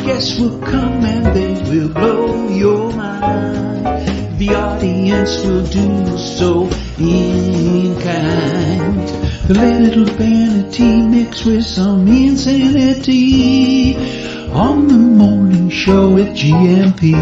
guests will come and they will blow your mind. The audience will do so in kind. The little vanity mixed with some insanity on the morning show with GMP.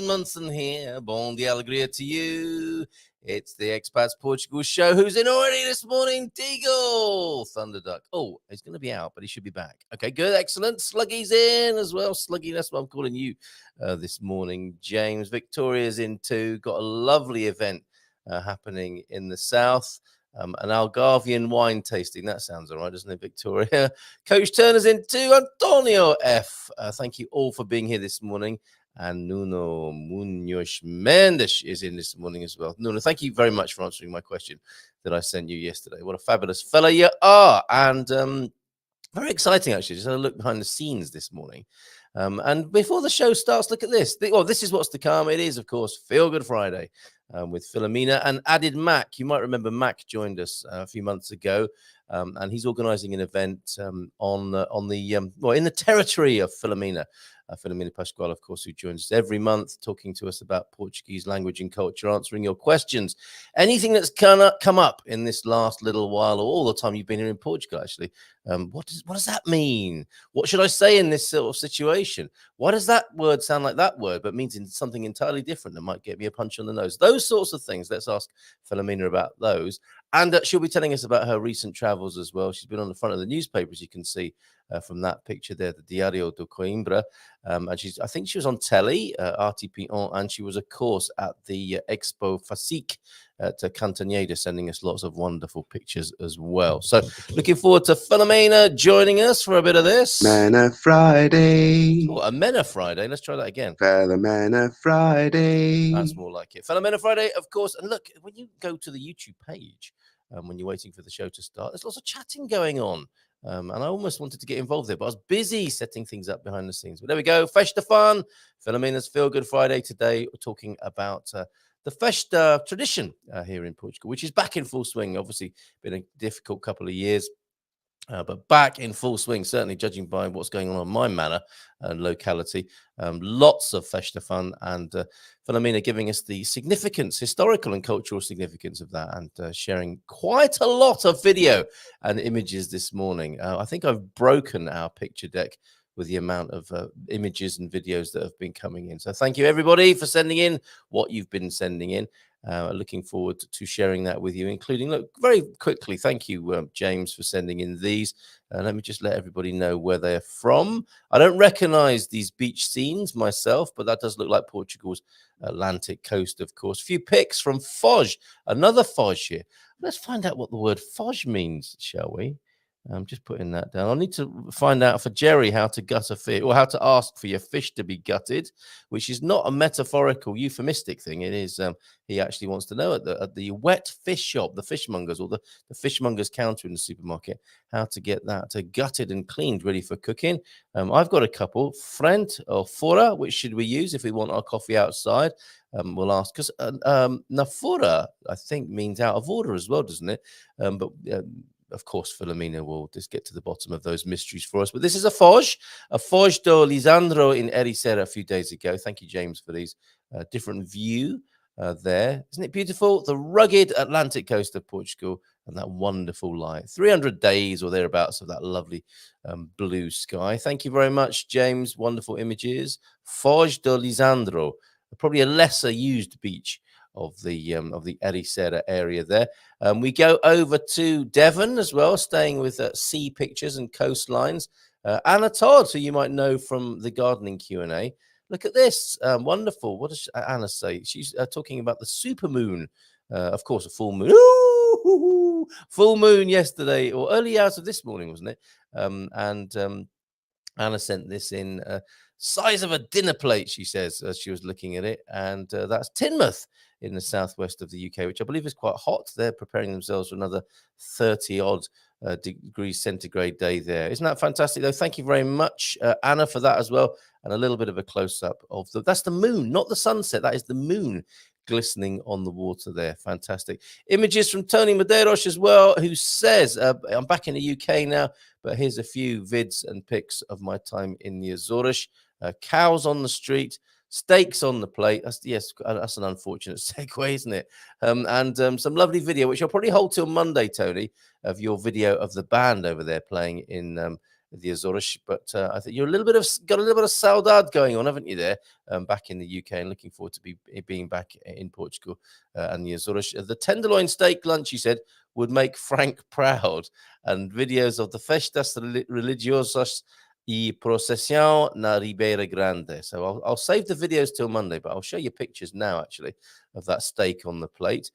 Munson here. Bon dia alegria to you. It's the Expats Portugal show. Who's in already this morning? Deagle. Thunderduck. Oh, he's going to be out, but he should be back. Okay, good. Excellent. Sluggy's in as well. Sluggy, that's what I'm calling you this morning. James. Victoria's in too. Got a lovely event happening in the south. An Algarvian wine tasting. That sounds all right, doesn't it, Victoria? Coach Turner's in too. Antonio F. Thank you all for being here this morning. And Nuno Munoz Mendes is in this morning as well. Nuno, thank you very much for answering my question that I sent you yesterday. What a fabulous fella you are. And very exciting, actually. Just had a look behind the scenes this morning. And before the show starts, look at this. Well, this is what's to come. It is, of course, Feelgood Friday with Filomena and added Mac. You might remember Mac joined us a few months ago. And he's organising an event in the territory of Filomena. Filomena Pascual, of course, who joins us every month, talking to us about Portuguese language and culture, answering your questions. Anything that's come up in this last little while, or all the time you've been here in Portugal, actually, what does that mean? What should I say in this sort of situation? Why does that word sound like that word, but means something entirely different that might get me a punch on the nose? Those sorts of things. Let's ask Filomena about those. And she'll be telling us about her recent travels as well. She's been on the front of the newspaper, as you can see from that picture there, the Diario de Coimbra. And I think she was on telly, RTP1, and she was, of course, at the Expo FASIC to Cantanhede, sending us lots of wonderful pictures as well. So looking forward to Filomena joining us for a bit of this. Mena Friday. Oh, a Mena Friday. Let's try that again. Filomena Friday. That's more like it. Filomena Friday, of course. And look, when you go to the YouTube page, when you're waiting for the show to start, there's lots of chatting going on. And I almost wanted to get involved there, but I was busy setting things up behind the scenes. But there we go. Festa fun. Filomena's Feel Good Friday. Today, we're talking about the Festa tradition here in Portugal, which is back in full swing. Obviously, been a difficult couple of years. But back in full swing, certainly judging by what's going on my manor and locality. Lots of Festa fun, and Filomena giving us the significance, historical and cultural significance of that, and sharing quite a lot of video and images this morning. I think I've broken our picture deck with the amount of images and videos that have been coming in. So thank you, everybody, for sending in what you've been sending in. Looking forward to sharing that with you, including, look, very quickly, thank you, James, for sending in these. Let me just let everybody know where they're from. I don't recognize these beach scenes myself, but that does look like Portugal's Atlantic coast, of course. A few pics from Foz, another Foz here. Let's find out what the word Foz means, shall we? I'm just putting that down. I need to find out for Jerry how to gut a fish, or how to ask for your fish to be gutted, which is not a metaphorical, euphemistic thing. It is, he actually wants to know at the wet fish shop, the fishmongers, or the fishmongers counter in the supermarket, how to get that gutted and cleaned, ready for cooking. I've got a couple, frente or fora, which should we use if we want our coffee outside? We'll ask, because nafora, I think, means out of order as well, doesn't it? Of course, Filomena will just get to the bottom of those mysteries for us. But this is a Foz do Lisandro in Ericeira a few days ago. Thank you, James, for these different view there. Isn't it beautiful? The rugged Atlantic coast of Portugal and that wonderful light. 300 days or thereabouts of that lovely blue sky. Thank you very much, James. Wonderful images. Foz do Lisandro, probably a lesser used beach of the Ericeira area there. We go over to Devon as well, staying with sea pictures and coastlines. Anna Todd, who you might know from the gardening Q&A. Look at this. Wonderful. What does Anna say? She's talking about the supermoon. Of course, a full moon. Ooh, full moon yesterday, or early hours of this morning, wasn't it? Anna sent this in size of a dinner plate, she says, as she was looking at it. And that's Teignmouth in the southwest of the UK, which I believe is quite hot. They're preparing themselves for another 30-odd degrees centigrade day there. Isn't that fantastic, though? Thank you very much, Anna, for that as well. And a little bit of a close-up of that's the moon, not the sunset. That is the moon glistening on the water there. Fantastic. Images from Tony Medeiros as well, who says, I'm back in the UK now, but here's a few vids and pics of my time in the Azores. Cows on the street, steaks on the plate. That's an unfortunate segue, isn't it? And some lovely video, which I'll probably hold till Monday, Tony, of your video of the band over there playing in the Azores. But I think you're got a little bit of saudade going on, haven't you, there, back in the UK, and looking forward to being back in Portugal and the Azores. The tenderloin steak lunch, you said, would make Frank proud, and videos of the festas religiosas y procesión na Ribeira Grande. So I'll save the videos till Monday, but I'll show you pictures now, actually, of that steak on the plate.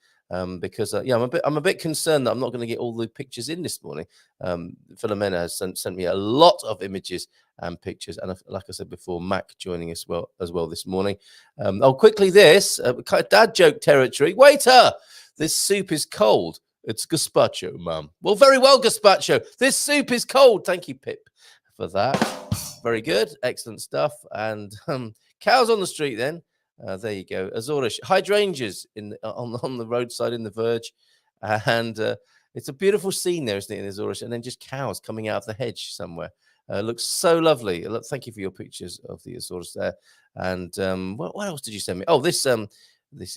Because I'm a bit concerned that I'm not going to get all the pictures in this morning. Filomena has sent me a lot of images and pictures, and like I said before, Mac joining us as well this morning. Quickly this kind of dad joke territory. Waiter, this soup is cold. It's gazpacho, Mum. Well, very well, gazpacho. This soup is cold. Thank you, Pip, for that. Very good, excellent stuff. And cows on the street then. There you go. Azores hydrangeas on the roadside in the verge, and it's a beautiful scene there, isn't it, in Azores? And then just cows coming out of the hedge somewhere. Looks so lovely. Thank you for your pictures of the Azores there. And what else did you send me? Oh, this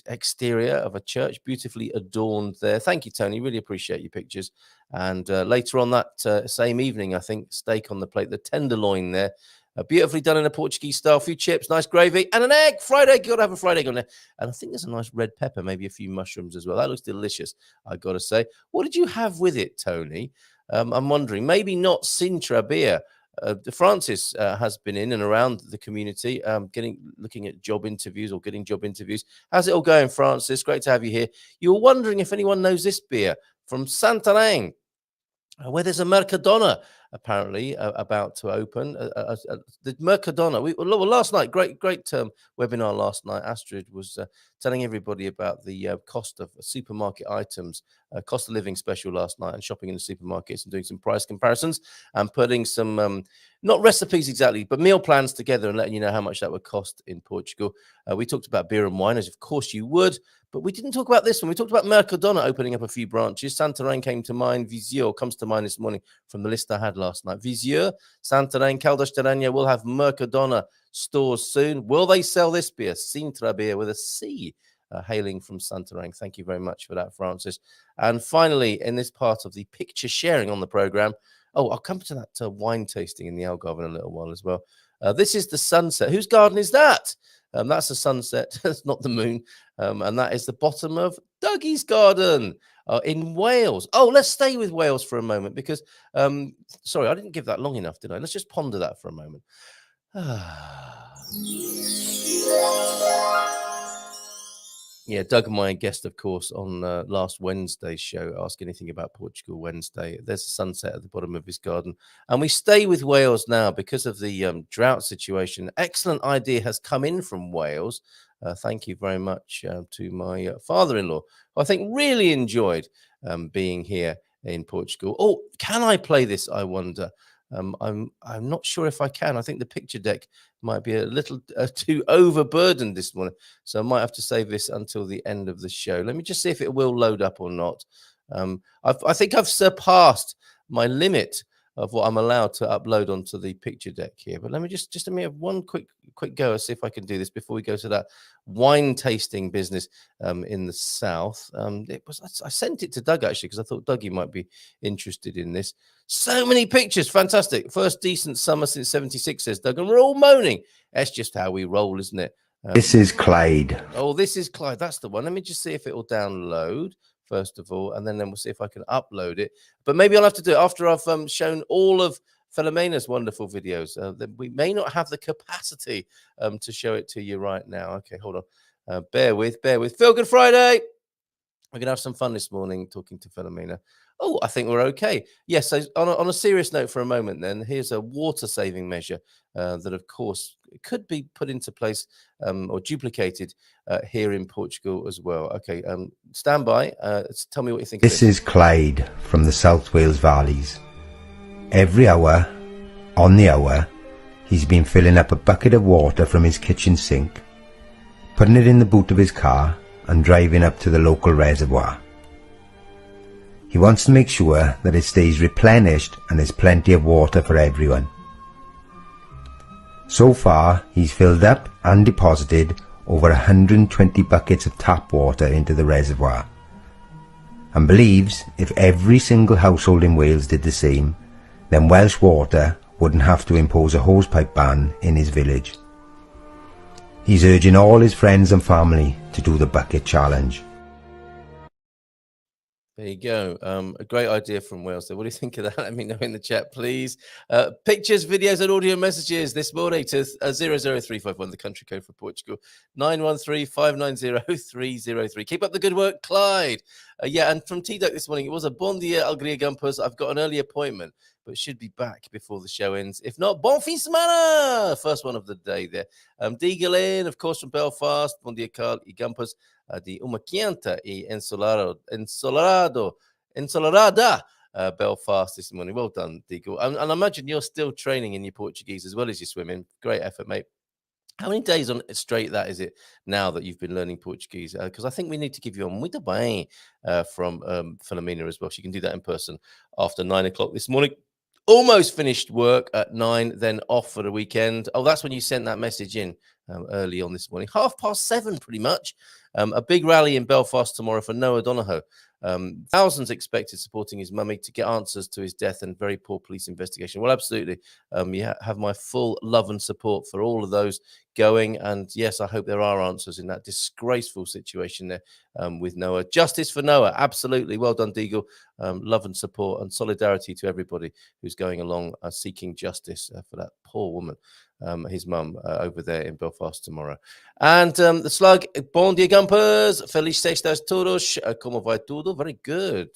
exterior of a church, beautifully adorned there. Thank you, Tony. Really appreciate your pictures. And later on that same evening, I think, steak on the plate, the tenderloin there. Beautifully done in a Portuguese style. A few chips, nice gravy, and an egg. Fried egg. Got to have a fried egg on there. And I think there's a nice red pepper, maybe a few mushrooms as well. That looks delicious, I got to say. What did you have with it, Tony? I'm wondering. Maybe not Sintra beer. Francis has been in and around the community, looking at job interviews or getting job interviews. How's it all going, Francis? Great to have you here. You were wondering if anyone knows this beer from Santarém, where there's a Mercadona apparently about to open. The Mercadona. Last night, great webinar last night. Astrid was telling everybody about the cost of supermarket items, cost of living special last night, and shopping in the supermarkets and doing some price comparisons and putting some not recipes exactly, but meal plans together and letting you know how much that would cost in Portugal. We talked about beer and wine, as of course you would, but we didn't talk about this one. We talked about Mercadona opening up a few branches. Santarém came to mind. Viseu comes to mind this morning from the list I had last night. Viseu, Santarém, Caldas de Rainha will have Mercadona stores soon. Will they sell this beer? Sintra beer with a C, hailing from Santarém. Thank you very much for that, Francis. And finally, in this part of the picture sharing on the program, I'll come to that wine tasting in the Algarve in a little while as well. This is the sunset. Whose garden is that? That's the sunset. That's not the moon. And that is the bottom of Dougie's garden in Wales. Oh, let's stay with Wales for a moment because, sorry, I didn't give that long enough, did I? Let's just ponder that for a moment. Yeah, Doug, my guest, of course, on last Wednesday's show, Ask Anything About Portugal Wednesday. There's a sunset at the bottom of his garden. And we stay with Wales now because of the drought situation. Excellent idea has come in from Wales. Thank you very much to my father-in-law, who I think really enjoyed being here in Portugal. Oh, can I play this, I wonder? I'm not sure if I can. I think the picture deck might be a little too overburdened this morning, so I might have to save this until the end of the show. Let me just see if it will load up or not. I think I've surpassed my limit of what I'm allowed to upload onto the picture deck here. But let me just let me have one quick go and see if I can do this before we go to that wine tasting business in the south. I sent it to Doug actually because I thought Dougie might be interested in this. So many pictures, fantastic. First decent summer since '76, says Doug, and we're all moaning. That's just how we roll, isn't it? This is Clyde. Oh, this is Clyde. That's the one. Let me just see if it will download first of all, and then we'll see if I can upload it. But maybe I'll have to do it after I've shown all of Filomena's wonderful videos. We may not have the capacity to show it to you right now. Okay, hold on. Bear with. Feelgood Friday. We're going to have some fun this morning talking to Filomena. Oh, I think we're okay. Yes, so on a serious note for a moment then, here's a water-saving measure that, of course, could be put into place or duplicated here in Portugal as well. Okay, stand by. Tell me what you think of This this. is Clyde from the South Wales Valleys. Every hour, on the hour, he's been filling up a bucket of water from his kitchen sink, putting it in the boot of his car and driving up to the local reservoir. He wants to make sure that it stays replenished and there's plenty of water for everyone. So far, he's filled up and deposited over 120 buckets of tap water into the reservoir, and believes if every single household in Wales did the same, then Welsh Water wouldn't have to impose a hosepipe ban in his village. He's urging all his friends and family to do the bucket challenge. There you go. A great idea from Wales there. What do you think of that? Let me know in the chat, please. Pictures, videos, and audio messages this morning to 00351, the country code for Portugal, 913-590-303. Keep up the good work, Clyde. Yeah, and from T-Duck this morning, it was a bon dia, Alegria Gumpers. I've got an early appointment, but should be back before the show ends. If not, bon fin semana! First one of the day there. Digalin, of course, from Belfast. Bon dia, Carl e Gumpers. De uma quinta e ensolarada, Belfast this morning. Well done, Deagle. And I imagine you're still training in your Portuguese as well as your swimming. Great effort, mate. How many days on straight that is it now that you've been learning Portuguese? Because I think we need to give you a muito bem from Filomena as well. She can do that in person after 9 o'clock this morning. Almost finished work at 9, then off for the weekend. Oh, that's when you sent that message in early on this morning. 7:30, pretty much. A big rally in Belfast tomorrow for Noah Donohoe. Thousands expected supporting his mummy to get answers to his death and very poor police investigation. Well, absolutely. You have my full love and support for all of those going. And yes, I hope there are answers in that disgraceful situation there with Noah. Justice for Noah. Absolutely. Well done, Deagle. Love and support and solidarity to everybody who's going along seeking justice for that poor woman. His mum over there in Belfast tomorrow. And the slug, bon dia Gumpers, feliz sextas todos, como vai tudo? Very good,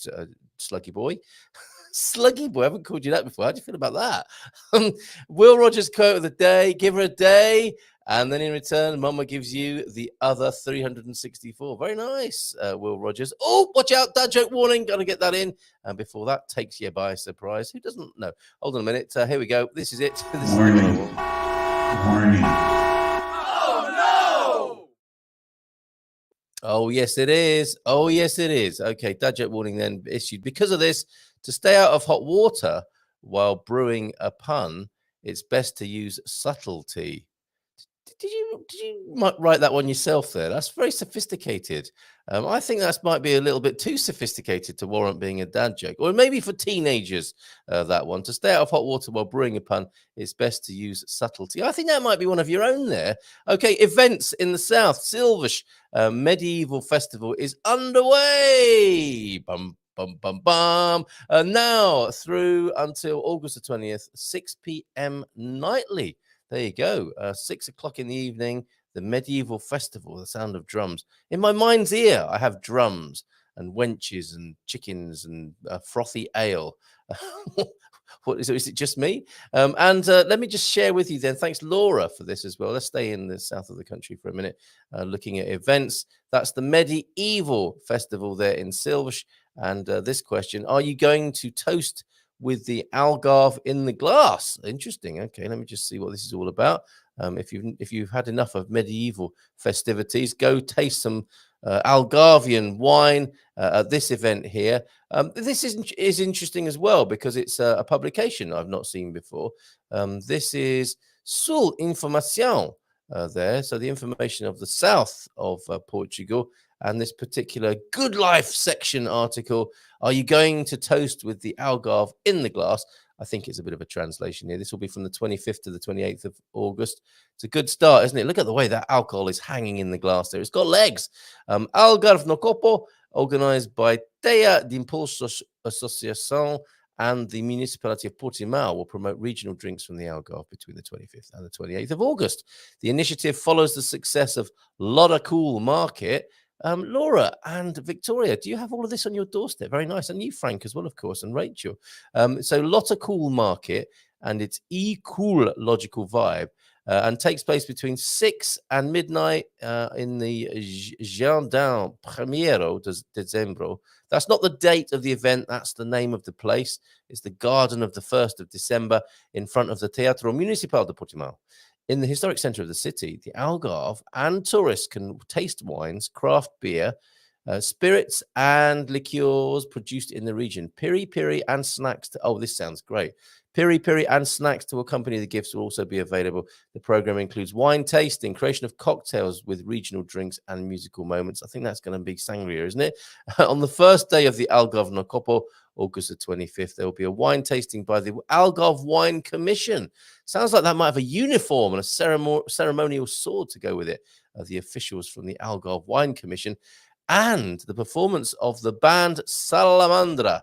sluggy boy. Sluggy boy, I haven't called you that before. How do you feel about that? Will Rogers quote of the day, give her a day, and then in return, Mama gives you the other 364. Very nice, Will Rogers. Oh, watch out, dad joke warning. Got to get that in. And before that takes you by surprise. Who doesn't know? Hold on a minute. Here we go. This is it. This Warning. is Warning. Oh, no! Oh, yes, it is. Oh, yes, it is. Okay, dad joke warning then issued. Because of this, to stay out of hot water while brewing a pun, it's best to use subtlety. Did you write that one yourself there? That's very sophisticated. I think that might be a little bit too sophisticated to warrant being a dad joke, or maybe for teenagers. That one, to stay out of hot water while brewing a pun, it's best to use subtlety. I think that might be one of your own there. Okay, events in the south. Silvish medieval festival is underway. Bum bum bum bum. Now through until August the 20th, 6 p.m. nightly. There you go. 6 o'clock in the evening, the medieval festival, the sound of drums. In my mind's ear, I have drums and wenches and chickens and frothy ale. What is it? Is it just me? And let me just share with you then. Thanks, Laura, for this as well. Let's stay in the south of the country for a minute, looking at events. That's the medieval festival there in Silvish. And this question, are you going to toast with the Algarve in the glass? Interesting. Okay, let me just see what this is all about. If you've had enough of medieval festivities, go taste some Algarvian wine at this event here. This is interesting as well because it's a publication I've not seen before. This is Sul Informação there, so the information of the south of Portugal. And this particular Good Life section article, are you going to toast with the Algarve in the glass? I think it's a bit of a translation here. This will be from the 25th to the 28th of August. It's a good start, isn't it? Look at the way that alcohol is hanging in the glass there. It's got legs. Algarve no Copo, organized by Teia de Impulso Associação and the municipality of Portimão, will promote regional drinks from the Algarve between the 25th and the 28th of August. The initiative follows the success of Loda Cool Market, Laura and Victoria, do you have all of this on your doorstep? Very nice. And you, Frank, as well, of course, and Rachel. So Lotta Cool Market, and it's E-Cool Logical Vibe, and takes place between 6 and midnight in the Jardin Primero de Dezembro. That's not the date of the event. That's the name of the place. It's the Garden of the 1st of December in front of the Teatro Municipal de Portimao. In the historic centre of the city, the Algarve and tourists can taste wines, craft beer, spirits and liqueurs produced in the region. Piri piri and snacks. Oh, this sounds great. Piri piri and snacks to accompany the gifts will also be available. The program includes wine tasting, creation of cocktails with regional drinks and musical moments. I think that's going to be sangria, isn't it? On the first day of the Algarve no Copo, August the 25th, there will be a wine tasting by the Algarve Wine Commission. Sounds like that might have a uniform and a ceremonial sword to go with it. The officials from the Algarve Wine Commission, and the performance of the band Salamandra,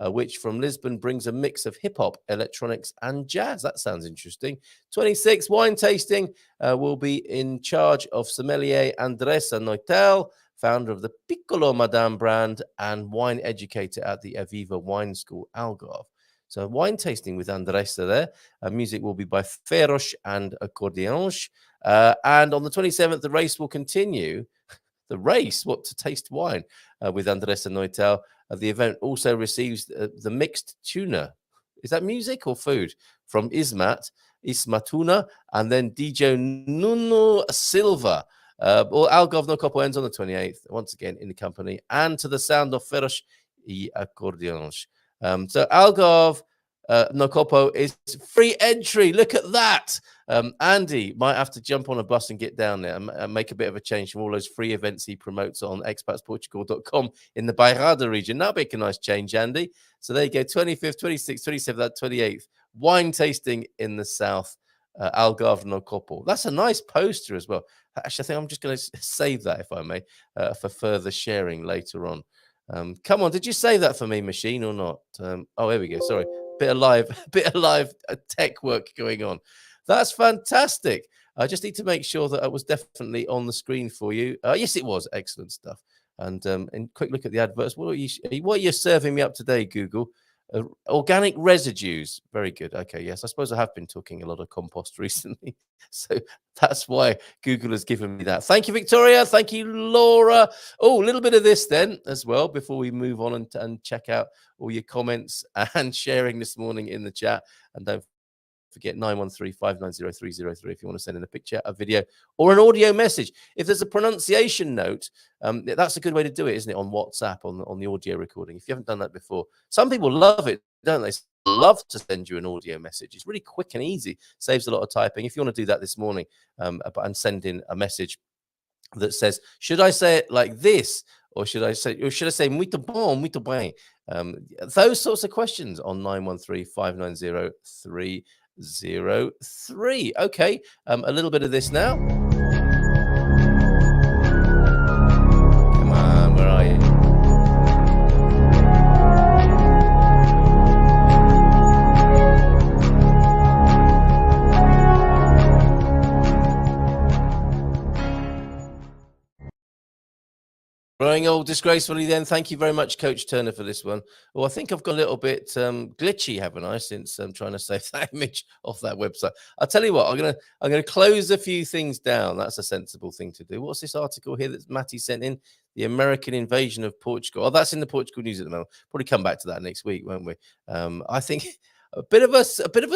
which from Lisbon brings a mix of hip-hop, electronics, and jazz. That sounds interesting. 26, wine tasting will be in charge of sommelier Andressa Noitel, founder of the Piccolo Madame brand and wine educator at the Aviva Wine School, Algarve. So wine tasting with Andressa there. Music will be by Ferosh and Accordions. And on the 27th, the race will continue. The race, what to taste wine with Andressa Noitel. The event also receives the mixed tuna. Is that music or food? From Ismatuna, and then DJ Nuno Silva. Algarve no Copo ends on the 28th, once again in the company, and to the sound of Ferosh y Accordions. So Algarve no Copo is free entry. Look at that. Andy might have to jump on a bus and get down there and make a bit of a change from all those free events he promotes on expatsportugal.com in the Bairrada region. That'll make a nice change, Andy. So there you go, 25th, 26th, 27th, 28th. Wine tasting in the south, Algarve no Copo. That's a nice poster as well. Actually, I think I'm just going to save that, if I may, for further sharing later on. Come on, did you save that for me, machine, or not? Oh, here we go. Sorry. Bit of live tech work going on. That's fantastic. I just need to make sure that it was definitely on the screen for you. Yes, it was. Excellent stuff. And quick look at the adverts. What are you serving me up today, Google? Organic residues. Very good. Okay, yes. I suppose I have been talking a lot of compost recently. So that's why Google has given me that. Thank you, Victoria. Thank you, Laura. Oh, a little bit of this then as well before we move on and check out all your comments and sharing this morning in the chat. And don't forget 913-590-303 if you want to send in a picture, a video, or an audio message. If there's a pronunciation note, that's a good way to do it, isn't it? On WhatsApp, on the audio recording. If you haven't done that before, some people love it, don't they? Love to send you an audio message. It's really quick and easy, saves a lot of typing. If you want to do that this morning and send in a message that says, should I say it like this, or should I say muito bom, muito bem? Those sorts of questions on 913-590-303. Okay, a little bit of this now. Come on, where are you? Growing old disgracefully then. Thank you very much, Coach Turner, for this one. Well, I think I've got a little bit glitchy, haven't I, since I'm trying to save that image off that website. I'll tell you what, I'm gonna close a few things down. That's a sensible thing to do. What's this article here that Matty sent in? The American invasion of Portugal. Oh, that's in the Portugal news at the moment. Probably come back to that next week, won't we? I think a bit of a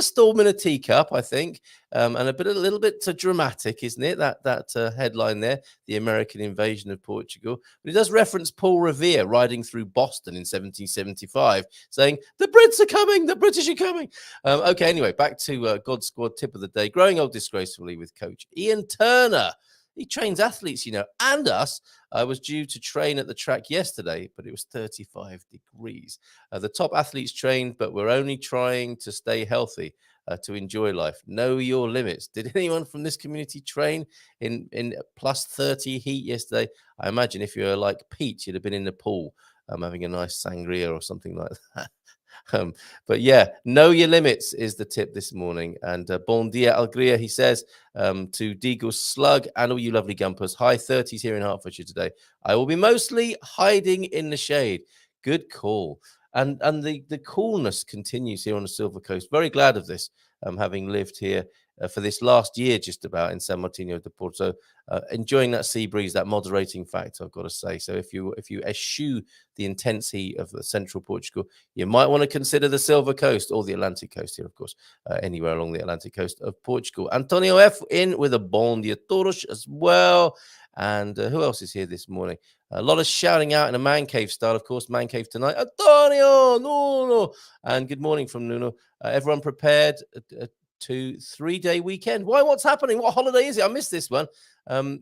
storm in a teacup, I think, and a little bit dramatic, isn't it? That headline there, the American invasion of Portugal. But it does reference Paul Revere riding through Boston in 1775, saying the Brits are coming, the British are coming. Okay, anyway, back to God Squad tip of the day. Growing old disgracefully with Coach Ian Turner. He trains athletes, and us. I was due to train at the track yesterday, but it was 35 degrees. The top athletes trained, but we're only trying to stay healthy, to enjoy life. Know your limits. Did anyone from this community train in plus 30 heat yesterday? I imagine if you're like Pete, you'd have been in the pool having a nice sangria or something like that. But yeah, know your limits is the tip this morning. And bon dia, Algria, he says to Deagle Slug and all you lovely gumpers. High 30s here in Hertfordshire today. I will be mostly hiding in the shade. Good call. And the coolness continues here on the Silver Coast. Very glad of this, having lived here for this last year, just about in San Martino de Porto, enjoying that sea breeze, that moderating factor, I've got to say. So if you eschew the intense heat of the central Portugal, you might want to consider the Silver Coast or the Atlantic Coast here, of course, anywhere along the Atlantic coast of Portugal. Antonio F in with a bon dia todos as well. And who else is here this morning? A lot of shouting out in a man cave style, of course. Man cave tonight. Antonio, Nuno. And good morning from Nuno. Everyone prepared to 3-day weekend. Why? What's happening? What holiday is it? I missed this one.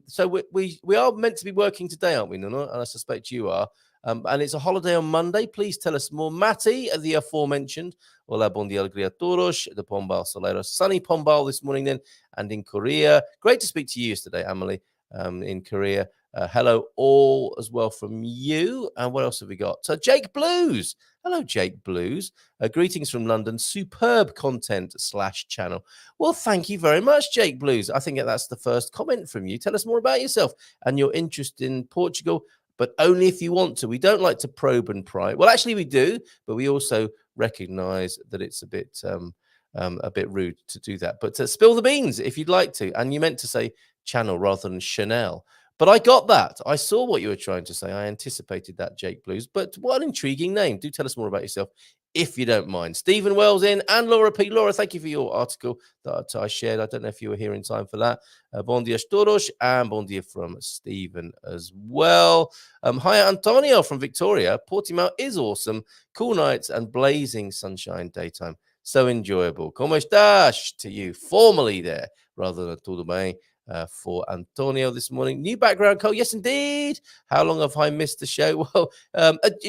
So we are meant to be working today, aren't we, Nuno? And I suspect you are. And it's a holiday on Monday. Please tell us more. Matty, the aforementioned. Hola, bon dia, alegria a todos. The Pombal Solero. Sunny Pombal this morning then. And in Korea. Great to speak to you yesterday, Emily, in Korea. Hello all as well from you. And what else have we got? So Jake Blues. Hello, Jake Blues. Greetings from London. Superb content /channel. Well, thank you very much, Jake Blues. I think that's the first comment from you. Tell us more about yourself and your interest in Portugal, but only if you want to. We don't like to probe and pry. Well, actually, we do, but we also recognize that it's a bit rude to do that. But spill the beans if you'd like to. And you meant to say channel rather than Chanel. But I got that. I saw what you were trying to say. I anticipated that, Jake Blues. But what an intriguing name. Do tell us more about yourself, if you don't mind. Stephen Wells in and Laura P. Laura, thank you for your article that I shared. I don't know if you were here in time for that. Bon dia todos and bon dia from Stephen as well. Hi, Antonio from Victoria. Portimao is awesome. Cool nights and blazing sunshine daytime. So enjoyable. Como estás to you formally there rather than tudo bem. For Antonio this morning. New background code. Yes, indeed. How long have I missed the show? Well,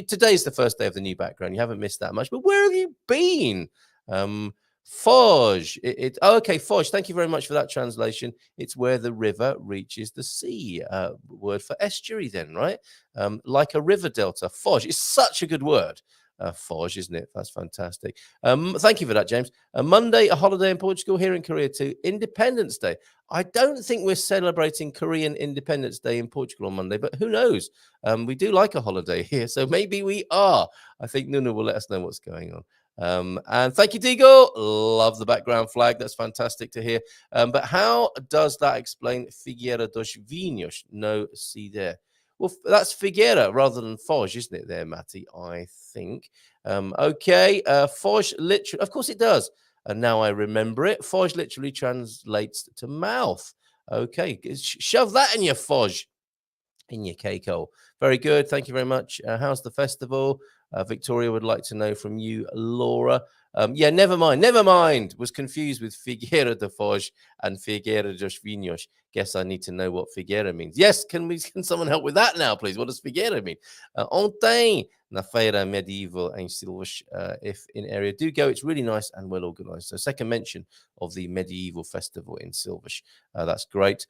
today's the first day of the new background. You haven't missed that much, but where have you been? Foz. Okay, Foz. Thank you very much for that translation. It's where the river reaches the sea. Word for estuary then, right? Like a river delta. Foz. It's such a good word. Foz, isn't it? That's fantastic. Thank you for that, James. Monday, a holiday in Portugal, here in Korea too. Independence Day. I don't think we're celebrating Korean Independence Day in Portugal on Monday, but who knows? We do like a holiday here, so maybe we are. I think Nuno will let us know what's going on. And thank you, Digo. Love the background flag. That's fantastic to hear. But how does that explain Figueira dos Vinhos? No, see there. Well, that's Figueira rather than Foz, isn't it there, Matty? I think. Okay, Foz literally, of course it does. And now I remember it. Foz literally translates to mouth. Okay, shove that in your Foz, in your cake hole. Very good. Thank you very much. How's the festival? Victoria would like to know from you, Laura. Yeah, never mind. Was confused with Figueira de Foz and Figueira dos Vinhos. Guess I need to know what Figueira means. Yes, can someone help with that now, please? What does Figueira mean? Ontem, na feira medieval em Silvas, if in area do go, it's really nice and well organized. So second mention of the medieval festival in Silvas. That's great.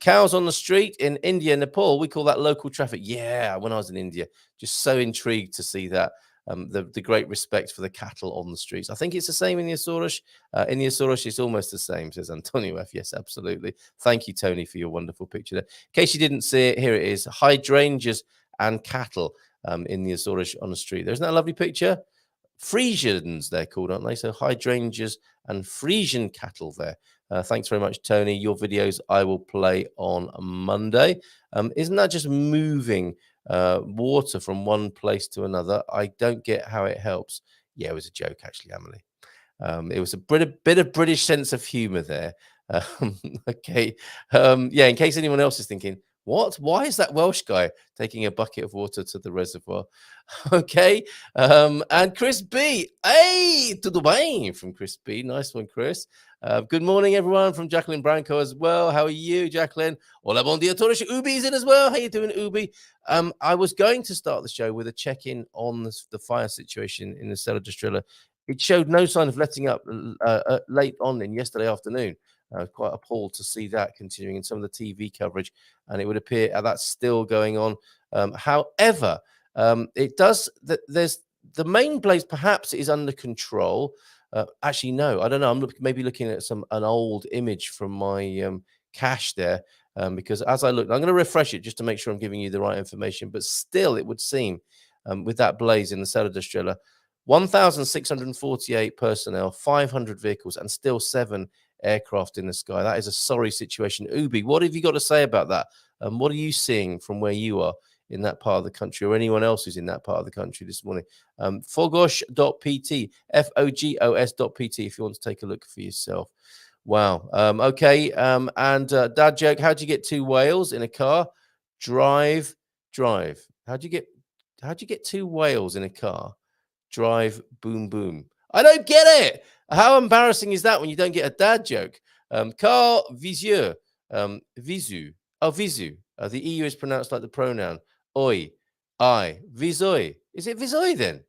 Cows on the street in India, Nepal, we call that local traffic. Yeah, when I was in India, just so intrigued to see that. The great respect for the cattle on the streets. I think it's the same in the Azores. In the Azores, it's almost the same, says Antonio F. Yes, absolutely. Thank you, Tony, for your wonderful picture there. In case you didn't see it, here it is. Hydrangeas and cattle in the Azores on the street. There's that lovely picture. Frisians, they're called, aren't they? So hydrangeas and Frisian cattle there. Thanks very much, Tony. Your videos I will play on Monday. Isn't that just moving water from one place to another? I don't get how it helps. Yeah, it was a joke, actually, Emily. It was a bit of British sense of humor there. Okay. Yeah, in case anyone else is thinking, what? Why is that Welsh guy taking a bucket of water to the reservoir? Okay. And Chris B. Hey, tudo bem from Chris B. Nice one, Chris. Good morning, everyone, from Jacqueline Branco as well. How are you, Jacqueline? Hola, bon dia todos. Ubi's in as well. How you doing, Ubi? I was going to start the show with a check-in on the fire situation in the Serra da Estrela. It showed no sign of letting up late on in yesterday afternoon. I was quite appalled to see that continuing in some of the TV coverage, and it would appear that's still going on. However, it does. There's the main blaze, perhaps, is under control. Actually, no, I don't know. I'm maybe looking at an old image from my cache there, because as I look, I'm going to refresh it just to make sure I'm giving you the right information. But still, it would seem with that blaze in the Serra da Estrela, 1,648 personnel, 500 vehicles, and still 7 aircraft in the sky. That is a sorry situation. Ubi, what have you got to say about that? What are you seeing from where you are in that part of the country, or anyone else who's in that part of the country this morning? Fogos.pt, Fogos.pt, if you want to take a look for yourself. Wow. Okay. And dad joke, how'd you get to Wales in a car? Drive. How'd you get 2 whales in a car? Drive, boom, boom. I don't get it. How embarrassing is that when you don't get a dad joke? Car visieux, visu. Oh, visu. The EU is pronounced like the pronoun oi, I. Visoi. Is it visoi then?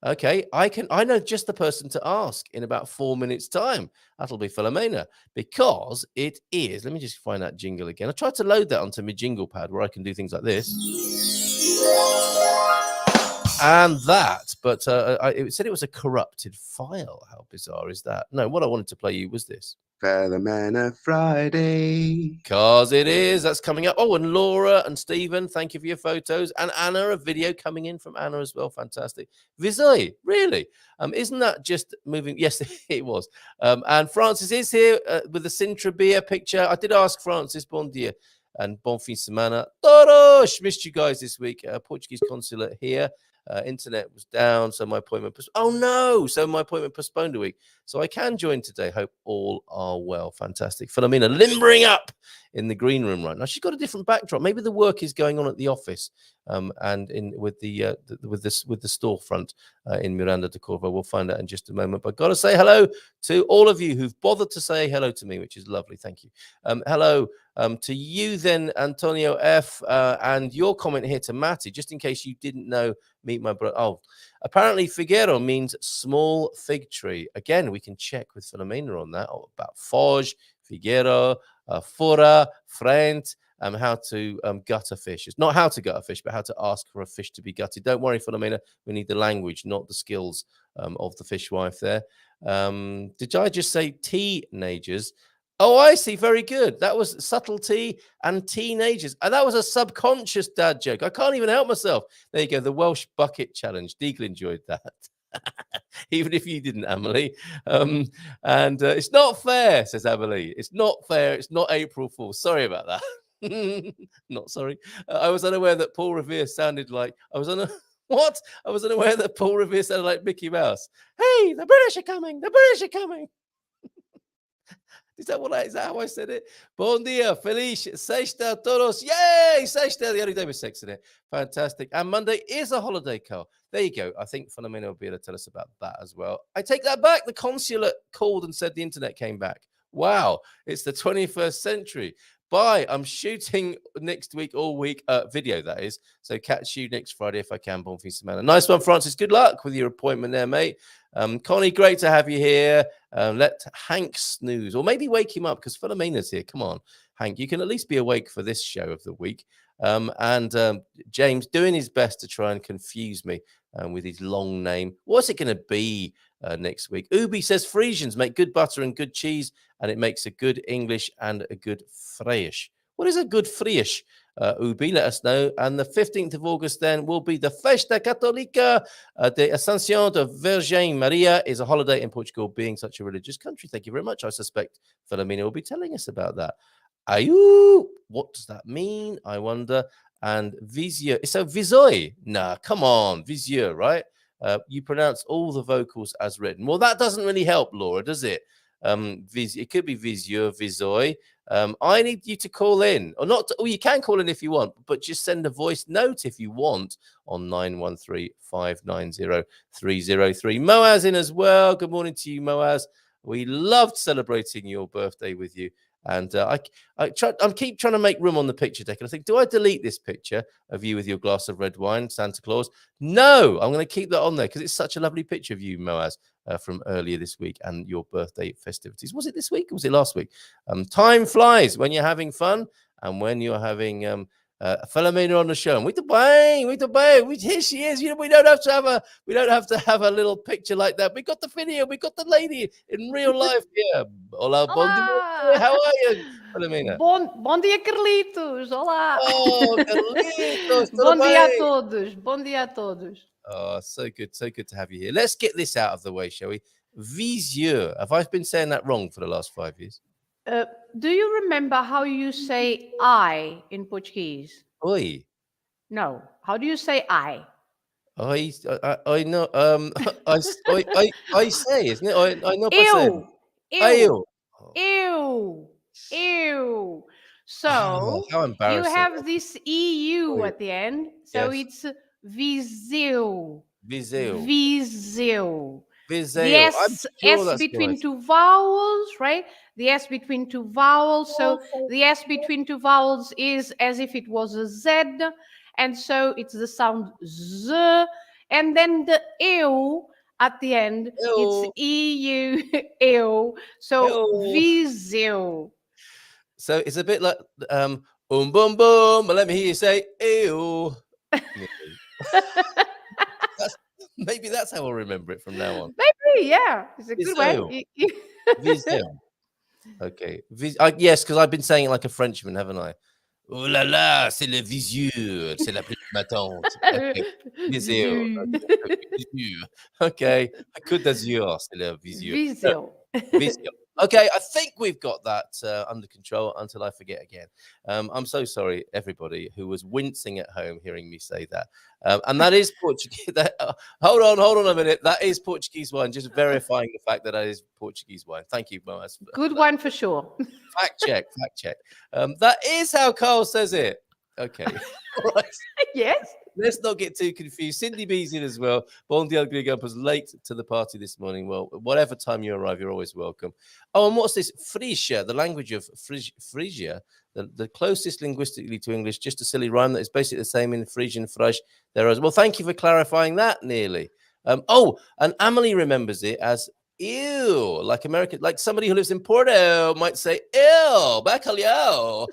Okay, I know just the person to ask in about 4 minutes' time. That'll be Filomena, because it is. Let me just find that jingle again. I tried to load that onto my jingle pad where I can do things like this. And that, but it said it was a corrupted file. How bizarre is that? No, what I wanted to play you was this. Filomena Friday. Because it is. That's coming up. Oh, and Laura and Stephen, thank you for your photos. And Anna, a video coming in from Anna as well. Fantastic. Visoi, really? Isn't that just moving? Yes, it was. And Francis is here with the Sintra beer picture. I did ask Francis, bon dia and bon fin semana. Todos! Missed you guys this week. Portuguese consulate here. Internet was down, so my appointment so my appointment postponed a week, so I can join today. Hope all are well. Fantastic. Filomena limbering up in the green room right now. She's got a different backdrop. Maybe the work is going on at the office, and with the storefront in Miranda de Corvo. We'll find out in just a moment. But got to say hello to all of you who've bothered to say hello to me, which is lovely. Thank you. Hello to you then, Antonio F, and your comment here to Matty, just in case you didn't know. Meet my brother. Oh, apparently Figueiro means small fig tree. Again, we can check with Filomena on that, about Foz, Figueiro, Fura, Frente, how to gut a fish. It's not how to gut a fish, but how to ask for a fish to be gutted. Don't worry, Filomena, we need the language, not the skills of the fishwife there. Did I just say teenagers? Oh, I see. Very good. That was subtlety and teenagers. And that was a subconscious dad joke. I can't even help myself. There you go. The Welsh bucket challenge. Deagle enjoyed that. Even if you didn't, Amelie. And it's not fair, says Amelie. It's not fair. It's not April Fool's. Sorry about that. Not sorry. I was unaware that Paul Revere sounded like... What? I was unaware that Paul Revere sounded like Mickey Mouse. Hey, the British are coming. The British are coming. Is that how I said it? Bon dia, feliz sexta todos. Yay! Sexta, the only day with sex in it. Fantastic. And Monday is a holiday, Carl. There you go. I think Filomena will be able to tell us about that as well. I take that back. The consulate called and said the internet came back. Wow. It's the 21st century. Bye. I'm shooting next week, all week, video, that is. So catch you next Friday if I can. Bon fin semana. Nice one, Francis. Good luck with your appointment there, mate. Connie, great to have you here. Let Hank snooze, or maybe wake him up, because Filomena's here. Come on, Hank, you can at least be awake for this show of the week. And James doing his best to try and confuse me with his long name. What's it going to be next week? Ubi says Frisians make good butter and good cheese, and it makes a good English and a good Fraish. What is a good Fraish? Ubi, let us know. And the 15th of August then will be the Festa Católica de Ascensión de Virgem Maria. Is a holiday in Portugal, being such a religious country. Thank you very much. I suspect Filomena will be telling us about that. Ayu, what does that mean? I wonder. And Visio, so Visoi. Nah, come on, Visio, right? You pronounce all the vocals as written. Well, that doesn't really help, Laura, does it? It could be Visio, Visoi. I need you to call in, or not. Or you can call in if you want, but just send a voice note if you want on 913-590-303. Moaz in as well. Good morning to you, Moaz. We loved celebrating your birthday with you. And I keep trying to make room on the picture deck. And I think, do I delete this picture of you with your glass of red wine, Santa Claus? No, I'm going to keep that on there because it's such a lovely picture of you, Moaz, from earlier this week and your birthday festivities. Was it this week or was it last week? Time flies when you're having fun and when you're having Filomena on the show. Muito bem, muito bem. Here she is. We don't have to have a little picture like that. We got the video. We got the lady in real life here. Hola, bom dia. Olá! How are you, Filomena? Bom dia, Carlitos! Olá! Oh, Carlitos, tudo Bom dia a bem? todos! Bom dia a todos! Oh, so good to have you here. Let's get this out of the way, shall we? Visieux. Have I been saying that wrong for the last 5 years? Do you remember how you say I in Portuguese? Oi. No. How do you say I? I know. I say, isn't it? I know. Eu! Eu. Eu! Eu! So, Oh, how you embarrassing. have this EU Oi. at the end. So Yes. it's Viseu. Viseu. Viseu. The Viseu. I'm sure S that's between nice. two vowels, right? The S between two vowels. So the S between two vowels is as if it was a Z. And so it's the sound Z. And then the eu at the end, it's Eu. EU, eu. So Eu. Viseu. So it's a bit like boom boom. But let me hear you say ew. Maybe that's how I'll remember it from now on. Maybe, yeah. It's a good Viseu. way. Viseu. Okay. Yes, because I've been saying it like a Frenchman, haven't I? Oh là là, c'est le Visieux. C'est la plus ma tante. Okay. Viseu. Okay. Côte d'Azur, c'est le Visieux. Viseu. Viseu. Okay, I think we've got that under control until I forget again. I'm so sorry, everybody who was wincing at home hearing me say that. And that is Portuguese. Hold on a minute. That is Portuguese wine. Just verifying the fact that is Portuguese wine. Thank you, Moaz. Good one for sure. Fact check. That is how Carl says it. Okay. All right. Yes. Let's not get too confused. Cindy B's in as well. Bon dia, was late to the party this morning. Well, whatever time you arrive, you're always welcome. Oh, and what's this? Frisia, the language of Frisia, the closest linguistically to English, just a silly rhyme that is basically the same in Frisian, Fraj. There as well. Thank you for clarifying that, nearly. And Amelie remembers it as ew, like American, like somebody who lives in Porto might say ew, bacalhau.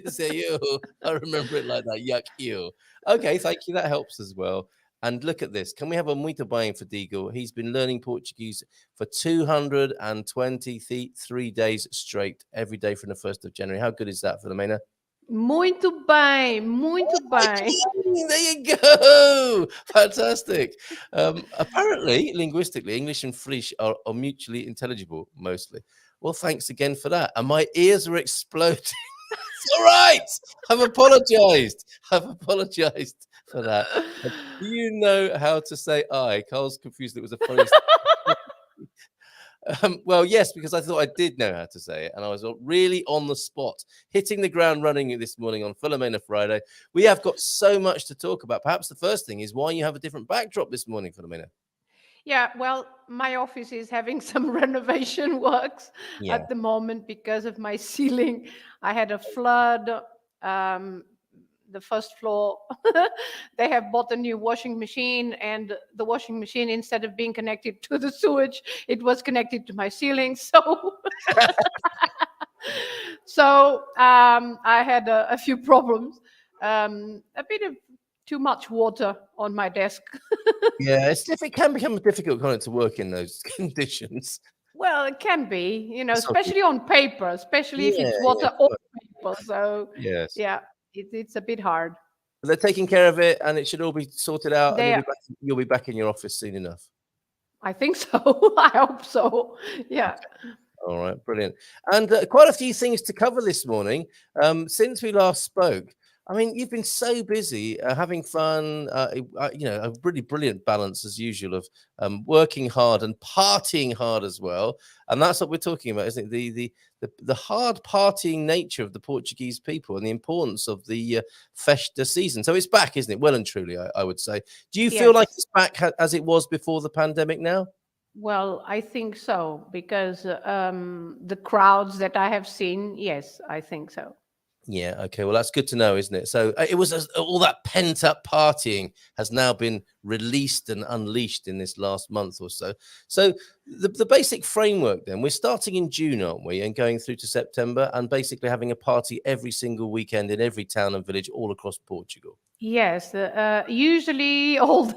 So you, I remember it like that. Yuck, ew. Okay, thank you. That helps as well. And look at this. Can we have a muito bem for Digo? He's been learning Portuguese for 223 days straight, every day from the 1st of January. How good is that, Filomena? Muito bem, muito bem. There you go. Fantastic. Apparently, linguistically, English and Frisch are mutually intelligible, mostly. Well, thanks again for that. And my ears are exploding. It's all right. I've apologized for that. Do you know how to say I? Carl's confused. It was a funny well, yes, because I thought I did know how to say it, and I was really on the spot, hitting the ground running this morning on Filomena Friday. We have got so much to talk about. Perhaps the first thing is why you have a different backdrop this morning, Filomena. Yeah, well, my office is having some renovation works at the moment because of my ceiling. I had a flood. The first floor, they have bought a new washing machine, and the washing machine, instead of being connected to the sewage, it was connected to my ceiling. So, I had a few problems. A bit of too much water on my desk. Yeah, it can become difficult kind of to work in those conditions. Well, it can be, especially on paper, especially if it's water on paper. So, yes, yeah. It's a bit hard. But they're taking care of it, and it should all be sorted out. And you'll be back in your office soon enough. I think so. I hope so. Yeah. Okay. All right, brilliant. And quite a few things to cover this morning. Since we last spoke, I mean, you've been so busy having fun, a really brilliant balance as usual of working hard and partying hard as well. And that's what we're talking about, isn't it? The hard partying nature of the Portuguese people and the importance of the Festa season. So it's back, isn't it? Well and truly, I would say. Do you feel like it's back as it was before the pandemic now? Well, I think so, because the crowds that I have seen, yes, I think so. Yeah. Okay. Well, that's good to know, isn't it? So it was all that pent up partying has now been released and unleashed in this last month or so. So the basic framework then, we're starting in June, aren't we? And going through to September and basically having a party every single weekend in every town and village all across Portugal. Yes, usually all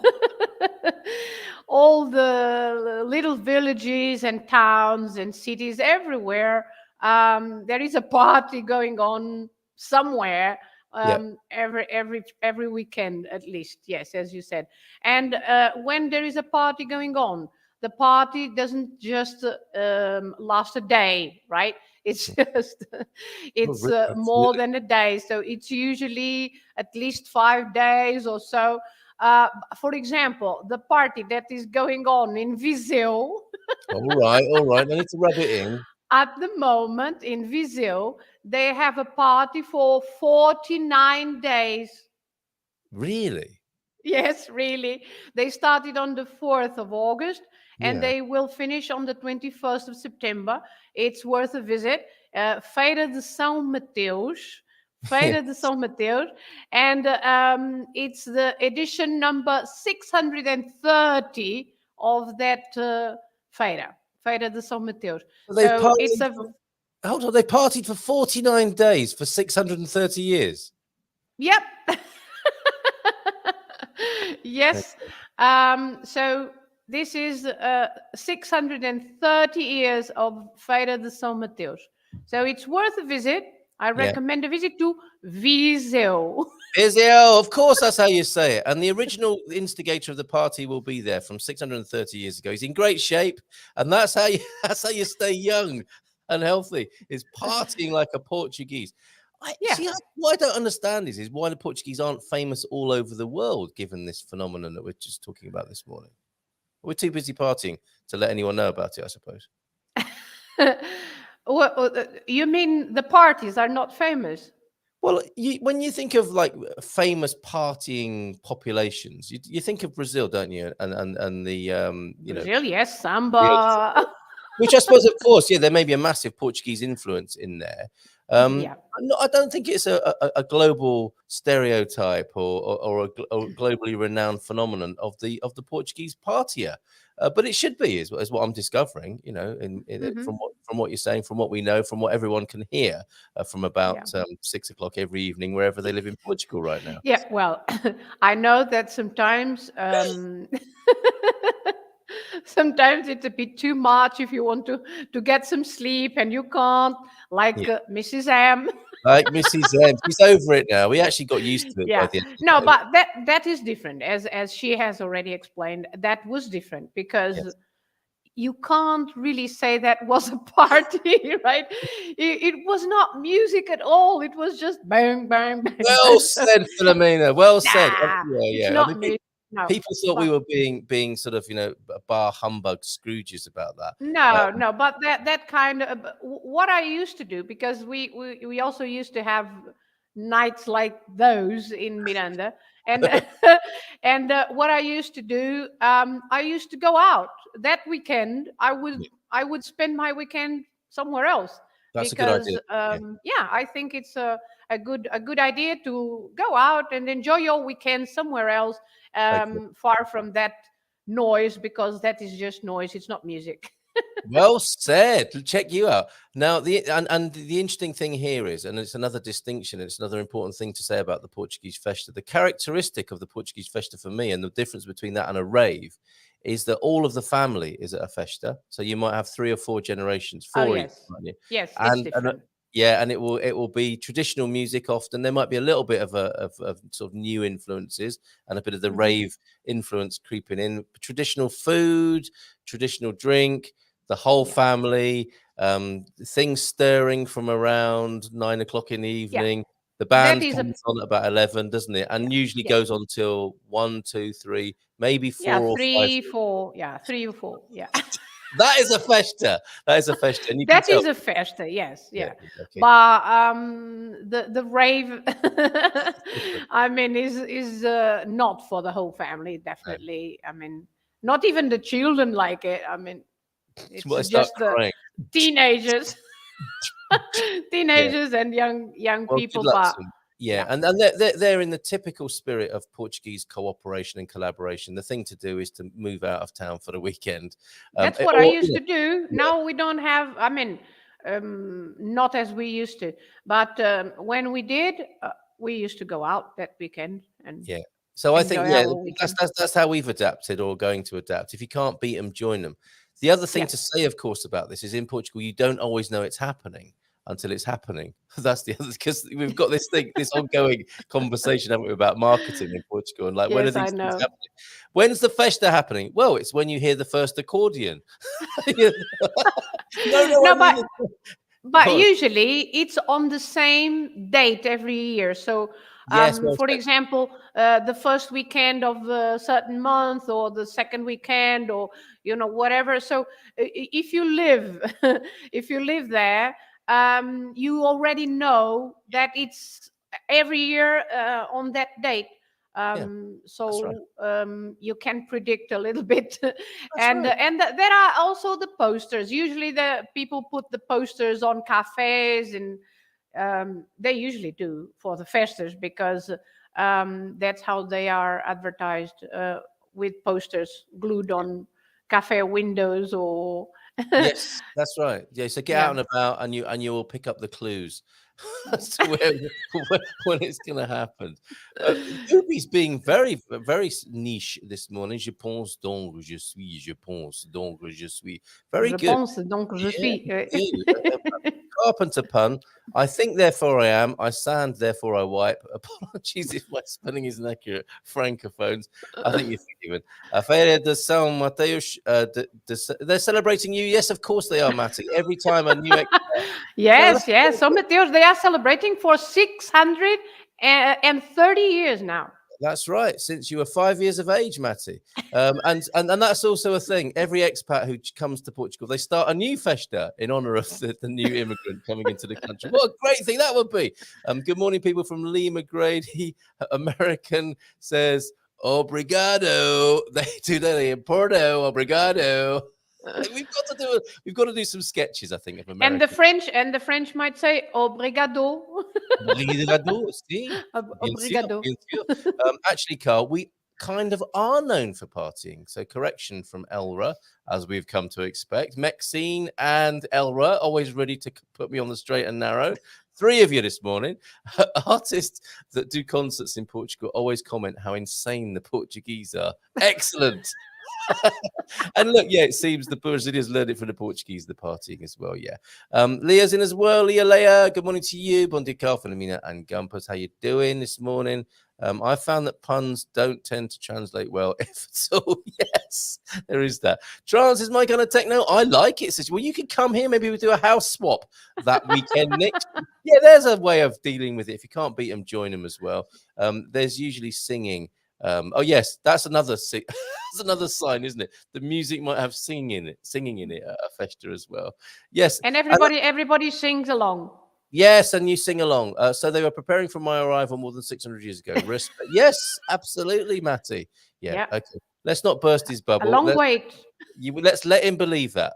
all the little villages and towns and cities everywhere. There is a party going on somewhere, Yeah. every weekend at least. Yes, as you said. And when there is a party going on, the party doesn't just last a day, right? It's just it's more than a day, so it's usually at least 5 days or so. For example, the party that is going on in Viseu All right. All right. I need to rub it in. at the moment in Viseu, they have a party for 49 days. Really? Yes, really. They started on the 4th of August and Yeah. they will finish on the 21st of September. It's worth a visit. Feira de São Mateus. Feira de São Mateus. And it's the edition number 630 of that Feira. Feira de São Mateus. So it's a... Hold on, they partied for 49 days for 630 years. Yep. Yes. So this is 630 years of Feira de São Mateus. So it's worth a visit. I recommend a visit to Viseu. Viseu, of course, that's how you say it. And the original instigator of the party will be there from 630 years ago. He's in great shape, and that's how you stay young and healthy. Is partying like a Portuguese. What I don't understand is why the Portuguese aren't famous all over the world, given this phenomenon that we're just talking about this morning. We're too busy partying to let anyone know about it, I suppose. You mean the parties are not famous? Well, when you think of like famous partying populations, you think of Brazil, don't you? And the Brazil, yes, samba. Which I suppose, of course, there may be a massive Portuguese influence in there. I don't think it's a global stereotype or a globally renowned phenomenon of the Portuguese partier, but it should be, is what I'm discovering. From what you're saying, from what we know, from what everyone can hear from about 6 o'clock every evening, wherever they live in Portugal right now. Yeah, well, I know that sometimes. Sometimes it's a bit too much if you want to get some sleep and you can't, like Mrs. M. Like Mrs. M. She's over it now. We actually got used to it. Yeah. By the end No, but that is different, as she has already explained. That was different because you can't really say that was a party, right? It was not music at all. It was just bang, bang, bang. Well said, Filomena. Well said. It's not music. No, people thought we were being sort of, bar humbug Scrooges about that. No, but that kind of what I used to do, because we also used to have nights like those in Miranda, and and what I used to do, I used to go out that weekend. I would spend my weekend somewhere else. That's a good idea. I think it's a good idea to go out and enjoy your weekend somewhere else, far from that noise, because that is just noise. It's not music. Well said. Check you out. Now, the interesting thing here is, and it's another distinction, it's another important thing to say about the Portuguese Festa. The characteristic of the Portuguese Festa for me, and the difference between that and a rave, is that all of the family is at a festa. So you might have 3 or 4 generations, Yes, it's different. And it will be traditional music often. There might be a little bit of sort of new influences and a bit of the rave influence creeping in. Traditional food, traditional drink, the whole family, things stirring from around 9 o'clock in the evening. The band comes on at about 11, doesn't it? And usually goes on till 1, 2, 3, maybe 4 or 5. 3 or 4. Yeah. That is a festa. That is a festa. And that is a festa, yes. Yeah. Okay. But the rave, I mean, is not for the whole family, definitely. I mean, not even the children like it. I mean, it's just the teenagers. teenagers and young Well, people. good luck But to them. Yeah, and they're in the typical spirit of Portuguese cooperation and collaboration. The thing to do is to move out of town for the weekend. that's what I used to do. Now we don't have. I mean, not as we used to, but when we did, we used to go out that weekend and yeah. So I think enjoy our weekend. that's how we've adapted or going to adapt. If you can't beat them, join them. The other thing to Yes. say, of course, about this is in Portugal, you don't always know it's happening until it's happening. That's the other, because we've got this thing, this ongoing conversation, haven't we, about marketing in Portugal and like when are Yes, I these things know. happening? When's the Festa happening? Well, it's when you hear the first accordion. No, I mean but God. usually it's on the same date every year. So, Yes, well for said. example, the first weekend of a certain month or the second weekend or whatever. So if you live if you live there, you already know that it's every year on that date. Yeah, that's right. You can predict a little bit. That's And right. there are also the posters. Usually the people put the posters on cafes, and they usually do for the festas, because that's how they are advertised, with posters glued on cafe windows or Yes, that's right. Yeah, so get out yeah. and about, and you will pick up the clues as to when it's going to happen. Ubi's being very niche this morning. Je pense donc je suis. Je pense donc je suis. Very Je good. pense donc je Yeah, suis. you do. Carpenter pun. I think, therefore I am. I sand, therefore I wipe. Apologies if my spelling is inaccurate. Francophones. I think you're forgiven. Feira de São Mateus. They're celebrating you. Yes, of course they are, Matty. Every time a new Yes, yes. So Mateus, they are celebrating for 630 years now. That's right. Since you were 5 years of age, Matty. And that's also a thing. Every expat who comes to Portugal, they start a new festa in honor of the new immigrant coming into the country. What a great thing that would be. Good morning, people from Lima Grady. American says, obrigado. They do that in Porto, obrigado. We've got to do some sketches, I think, of American. And the French might say obrigado. Obrigado, sí. Obrigado. Bien sûr. Actually, Carl, we kind of are known for partying. So correction from Elra, as we've come to expect. Maxine and Elra, always ready to put me on the straight and narrow. 3 of you this morning. Artists that do concerts in Portugal always comment how insane the Portuguese are. Excellent. And look, yeah, it seems the Brazilians learned it from the Portuguese, the partying as well, yeah. Leah's in as well. Leah, good morning to you. Bon dia, Carl, Filomena and Gumpers. How you doing this morning? I found that puns don't tend to translate well, if at all. Yes, there is that. Trance is my kind of techno. I like it. Says, well, you could come here. Maybe we do a house swap that weekend, Nick. Yeah, there's a way of dealing with it. If you can't beat them, join them as well. There's usually singing. Oh yes, that's another that's another sign, isn't it? The music might have singing in it at a festa as well. Yes, and everybody sings along. Yes, and you sing along. So they were preparing for my arrival more than 600 years ago. Yes, absolutely, Matty. Yeah. Okay. Let's not burst his bubble. A long wait. Let's let him believe that.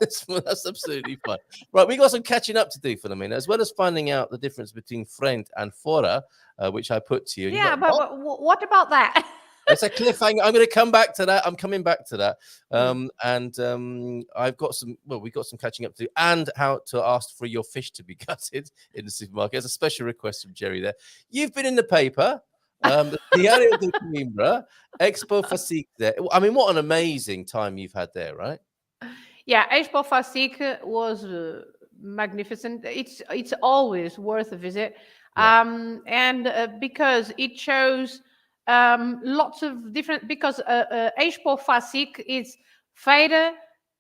That's absolutely fine. Right, we got some catching up to do, Filomena, as well as finding out the difference between friend and fora, which I put to you. Yeah, but what about that? It's a cliffhanger. I'm going to come back to that. I'm coming back to that. I've got we've got some catching up to do, and how to ask for your fish to be gutted in the supermarket. There's a special request from Jerry there. You've been in the paper. Diario de Coimbra, Expo Facic there. I mean, what an amazing time you've had there, right? Yeah, Expo Facic was magnificent. It's always worth a visit, because it shows lots of different. Because Expo Facic is Feira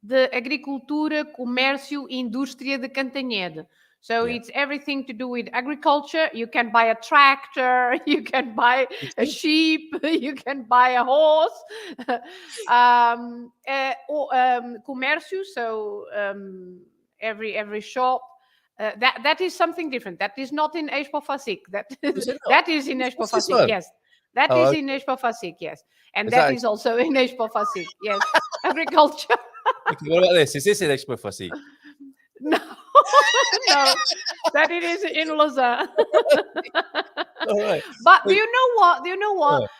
de Agricultura, Comércio e Indústria de Cantanhede. So it's everything to do with agriculture. You can buy a tractor, you can buy a sheep, you can buy a horse. Comércio, so every shop. That is something different. That is not in Expo Facic. That is in Expo Facic. Yes, that is in Expo Facic. Yes, and that is also in Expo Facic. Yes, agriculture. Okay, what about this? Is this in Expo Facic? No. No, that it is in Lausanne. All right. But do you know what? Do you know what?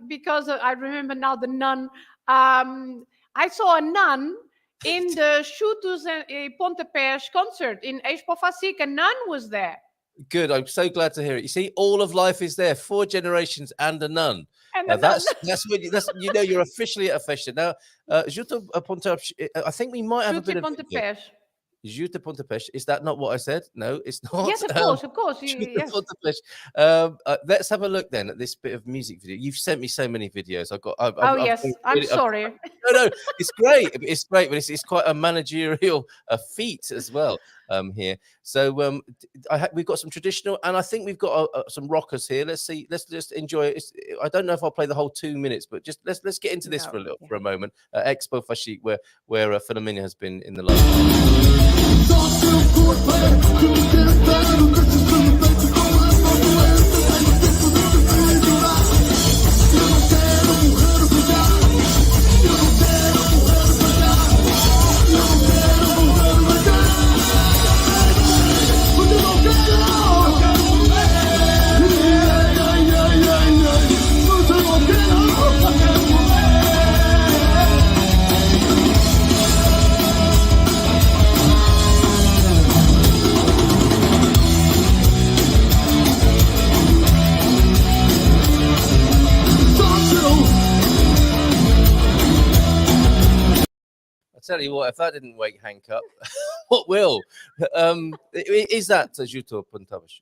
Because I remember now the nun. I saw a nun in the Chutos and Pontepés concert in Expats. A nun was there. Good. I'm so glad to hear it. You see, all of life is there. 4 generations and a nun. And a nun. That's when you know you're officially at a festa. Now, Juto Pontepés, I think we might have a bit of Pontepés. Juto Pontepés. Is that not what I said? No, it's not. Yes, of course. Yes. Let's have a look then at this bit of music video. You've sent me so many videos. I'm sorry. No, it's great. It's great, but it's quite a managerial feat as well here. So we've got some traditional, and I think we've got some rockers here. Let's see. Let's just enjoy it. I don't know if I'll play the whole 2 minutes, but just let's get into this for a moment. Expo Fashik, where Filomena has been in the last. Tell you what, if that didn't wake Hank up, what will? Is that Juto Pontepés?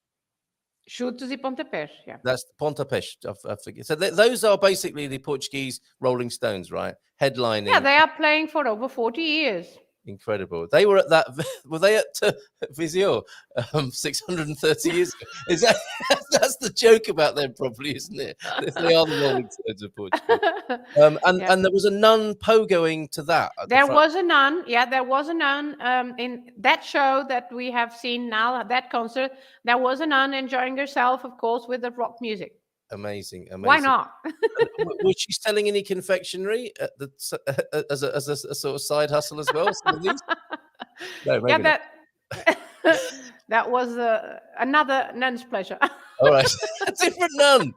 Chutos e Pontepés, yeah. That's Pontepés. I forget. So those are basically the Portuguese Rolling Stones, right? Headlining. Yeah, they are playing for over 40 years. Incredible. They were at that. Were they at Visio 630 years ago? Is that's the joke about them, probably, isn't it? If they are the Rolling Stones of Portugal. And there was a nun pogoing to that. There was a nun. Yeah, there was a nun in that show that we have seen now. That concert, there was a nun enjoying herself, of course, with the rock music. Amazing. Why not? Was she selling any confectionery as a sort of side hustle as well? Some of these? No, maybe not. That was another nun's pleasure. All right,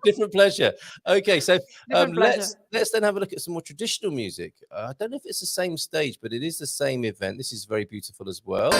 different pleasure. Okay, so let's then have a look at some more traditional music. I don't know if it's the same stage, but it is the same event. This is very beautiful as well.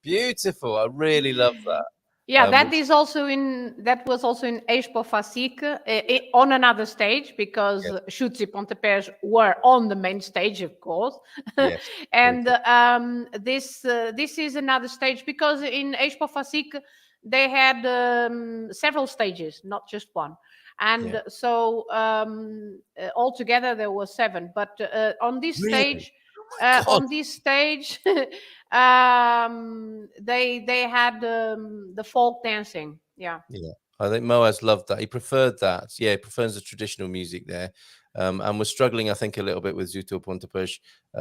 Beautiful. I really love that. Yeah, that was also in Expats on another stage, because Chutos e Pontepés were on the main stage, of course. Yes, and this is another stage, because in Expats they had several stages, not just one. And so altogether there were 7. But on this stage, they had the folk dancing. Yeah. I think Moaz loved that. He preferred that. Yeah, he prefers the traditional music there. And was struggling, I think, a little bit with Juto Pontepés.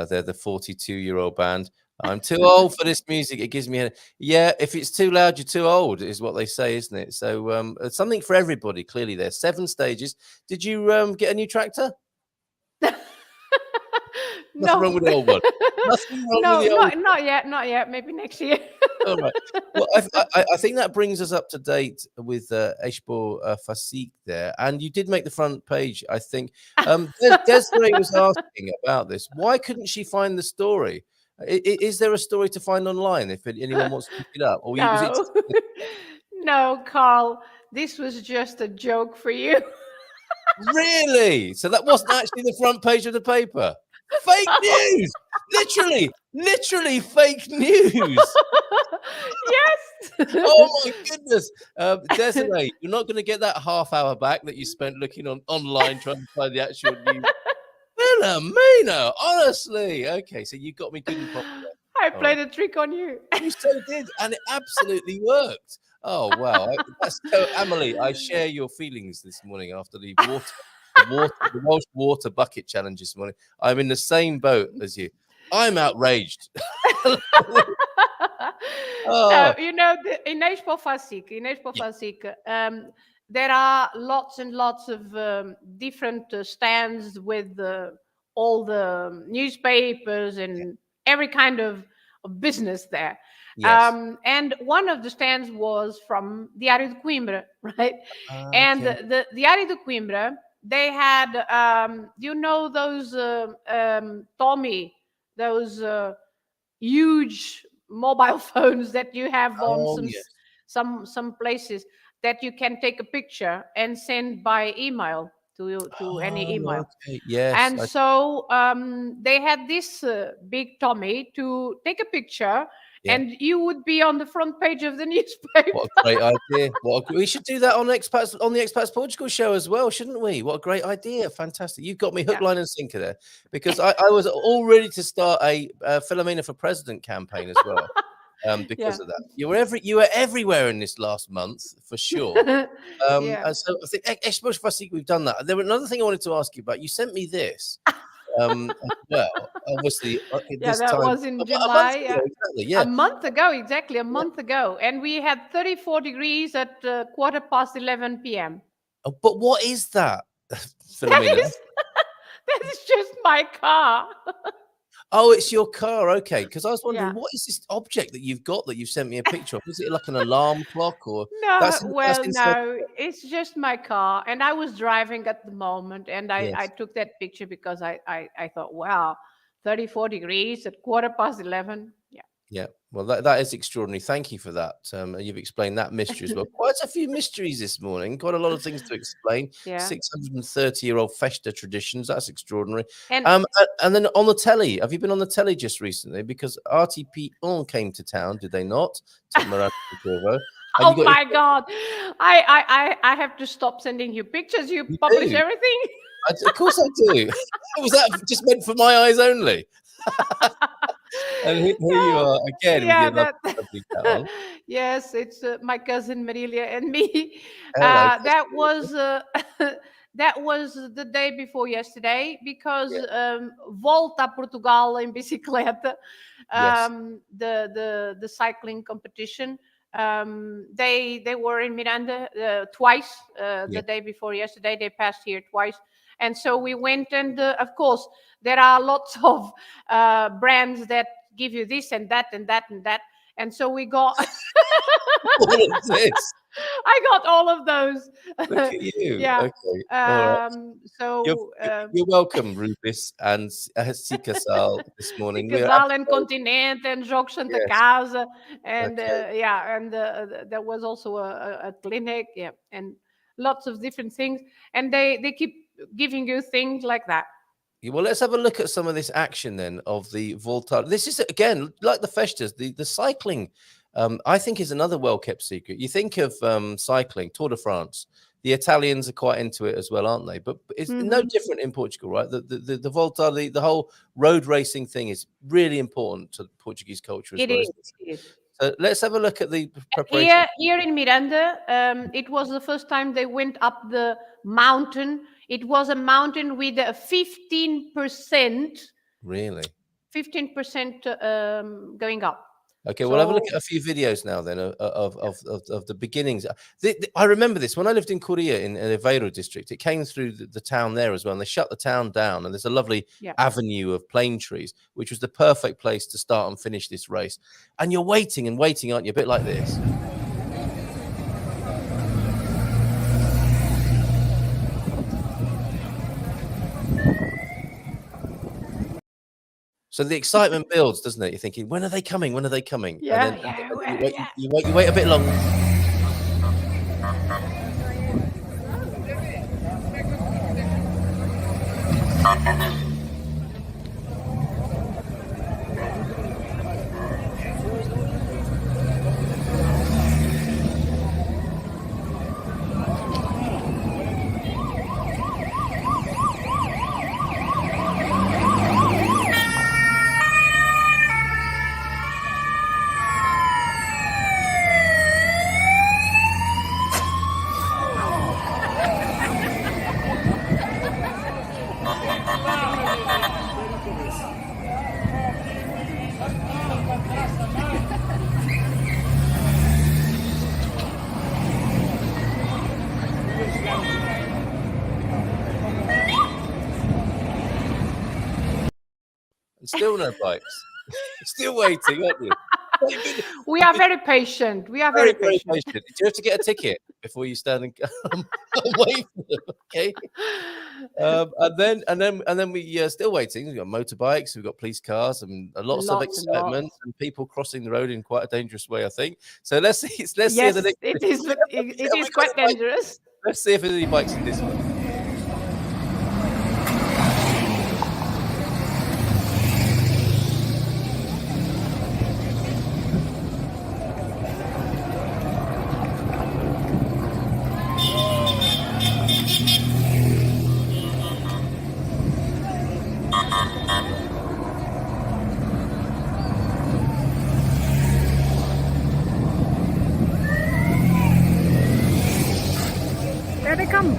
They're the 42-year-old band. I'm too old for this music. It gives me if it's too loud, you're too old, is what they say, isn't it? So it's something for everybody. Clearly, there's 7 stages. Did you get a new tractor? Nothing wrong with the old one. Nothing wrong with the old one. Not yet. Maybe next year. All right. Well, I think that brings us up to date with Expats Fashik there. And you did make the front page, I think. Desiree was asking about this. Why couldn't she find the story? Is there a story to find online if anyone wants to pick it up? Or no, Carl. this was just a joke for you. Really? So that wasn't actually the front page of the paper? Fake news! Literally fake news! Yes. Oh my goodness. Desiree, you're not going to get that half hour back that you spent looking online trying to find the actual news. Filomena, honestly. Okay, so you got me good and proper. I played a trick on you. You so did, and it absolutely worked. Oh wow! That's so, Emily, I share your feelings this morning after the Welsh water bucket challenge this morning. I'm in the same boat as you. I'm outraged. So, you know, in Expo there are lots and lots of different stands with all the newspapers and every kind of business there. Yes. And one of the stands was from Diário de Coimbra, right? And Okay. the Diário de Coimbra, they had, you know, those Tommy, those huge mobile phones that you have on yes. some places that you can take a picture and send by email to any email. Okay. Yes. And so they had this big Tommy to take a picture, and you would be on the front page of the newspaper. What a great idea! We should do that on the Expats Portugal show as well, shouldn't we? What a great idea! Fantastic! You've got me hook, line, and sinker there, because I was all ready to start a Filomena for President campaign as well. Because of that, you were everywhere in this last month for sure. And so I think especially we've done that. There was another thing I wanted to ask you about. You sent me this. Well, obviously, this that time, was in July. A month ago, exactly. A month ago, and we had 34 degrees at 11:15 p.m. Oh, but what is that, Filomena? That is just my car. Oh, it's your car. Okay, because I was wondering, what is this object that you've got that you've sent me a picture of? Is it like an alarm clock or? No, no, it's just my car, and I was driving at the moment, and I took that picture because I thought, wow, 34 degrees at 11:15. Yeah, well, that is extraordinary. Thank you for that. You've explained that mystery as well. Quite a few mysteries this morning. Quite a lot of things to explain. 630-year-old Festa traditions. That's extraordinary. And then on the telly, have you been on the telly just recently? Because RTP1 came to town, did they not? Oh my God! I have to stop sending you pictures. You publish everything. Of course I do. Was that just meant for my eyes only? And here you are again with your lovely cat on. Yes, it's my cousin Marilia and me. Hello, that was the day before yesterday, because Volta Portugal em bicicleta, the cycling competition. They were in Miranda twice the day before yesterday. They passed here twice. And so we went, and of course, there are lots of brands that give you this and that and that and that. And so we got. What is this? I got all of those. Look at you. Yeah. Okay. Right. So you're welcome, Rufus and Sikasal this morning. Sikasal and Continente and Jogos Santa Casa, and there was also a clinic, and lots of different things, and they keep giving you things like that. Well, let's have a look at some of this action then of the Volta. This is, again, like the Festas, the cycling, I think, is another well-kept secret. You think of cycling, Tour de France. The Italians are quite into it as well, aren't they? But it's no different in Portugal, right? The Volta, the whole road racing thing is really important to Portuguese culture as well. It is. So let's have a look at the preparation. Here in Miranda, it was the first time they went up the mountain. It was a mountain with a 15%. Really? 15% going up. Okay, we'll have a look at a few videos now then of the beginnings. I remember this when I lived in Coria in Aveiro district. It came through the town there as well, and they shut the town down. And there's a lovely avenue of plane trees, which was the perfect place to start and finish this race. And you're waiting and waiting, aren't you? A bit like this. So the excitement builds, doesn't it? You're thinking, when are they coming? When are they coming? Yeah, and then you wait a bit longer. And still no bikes. Still waiting, aren't you? We are very patient. We are very patient. Do you have to get a ticket before you stand and wait for them? Okay. And then we still waiting. We've got motorbikes, we've got police cars, and lots of excitement and people crossing the road in quite a dangerous way, I think. So let's see. Let's see. It is quite dangerous. Let's see if there's any bikes in this one. There they come.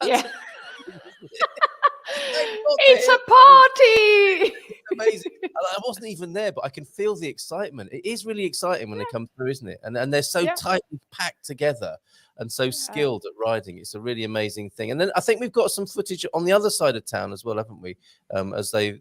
Yeah. It's a party. Amazing. I wasn't even there, but I can feel the excitement. It is really exciting when they come through, isn't it? And they're so tightly packed together and so skilled at riding. It's a really amazing thing. And then I think we've got some footage on the other side of town as well, haven't we? As are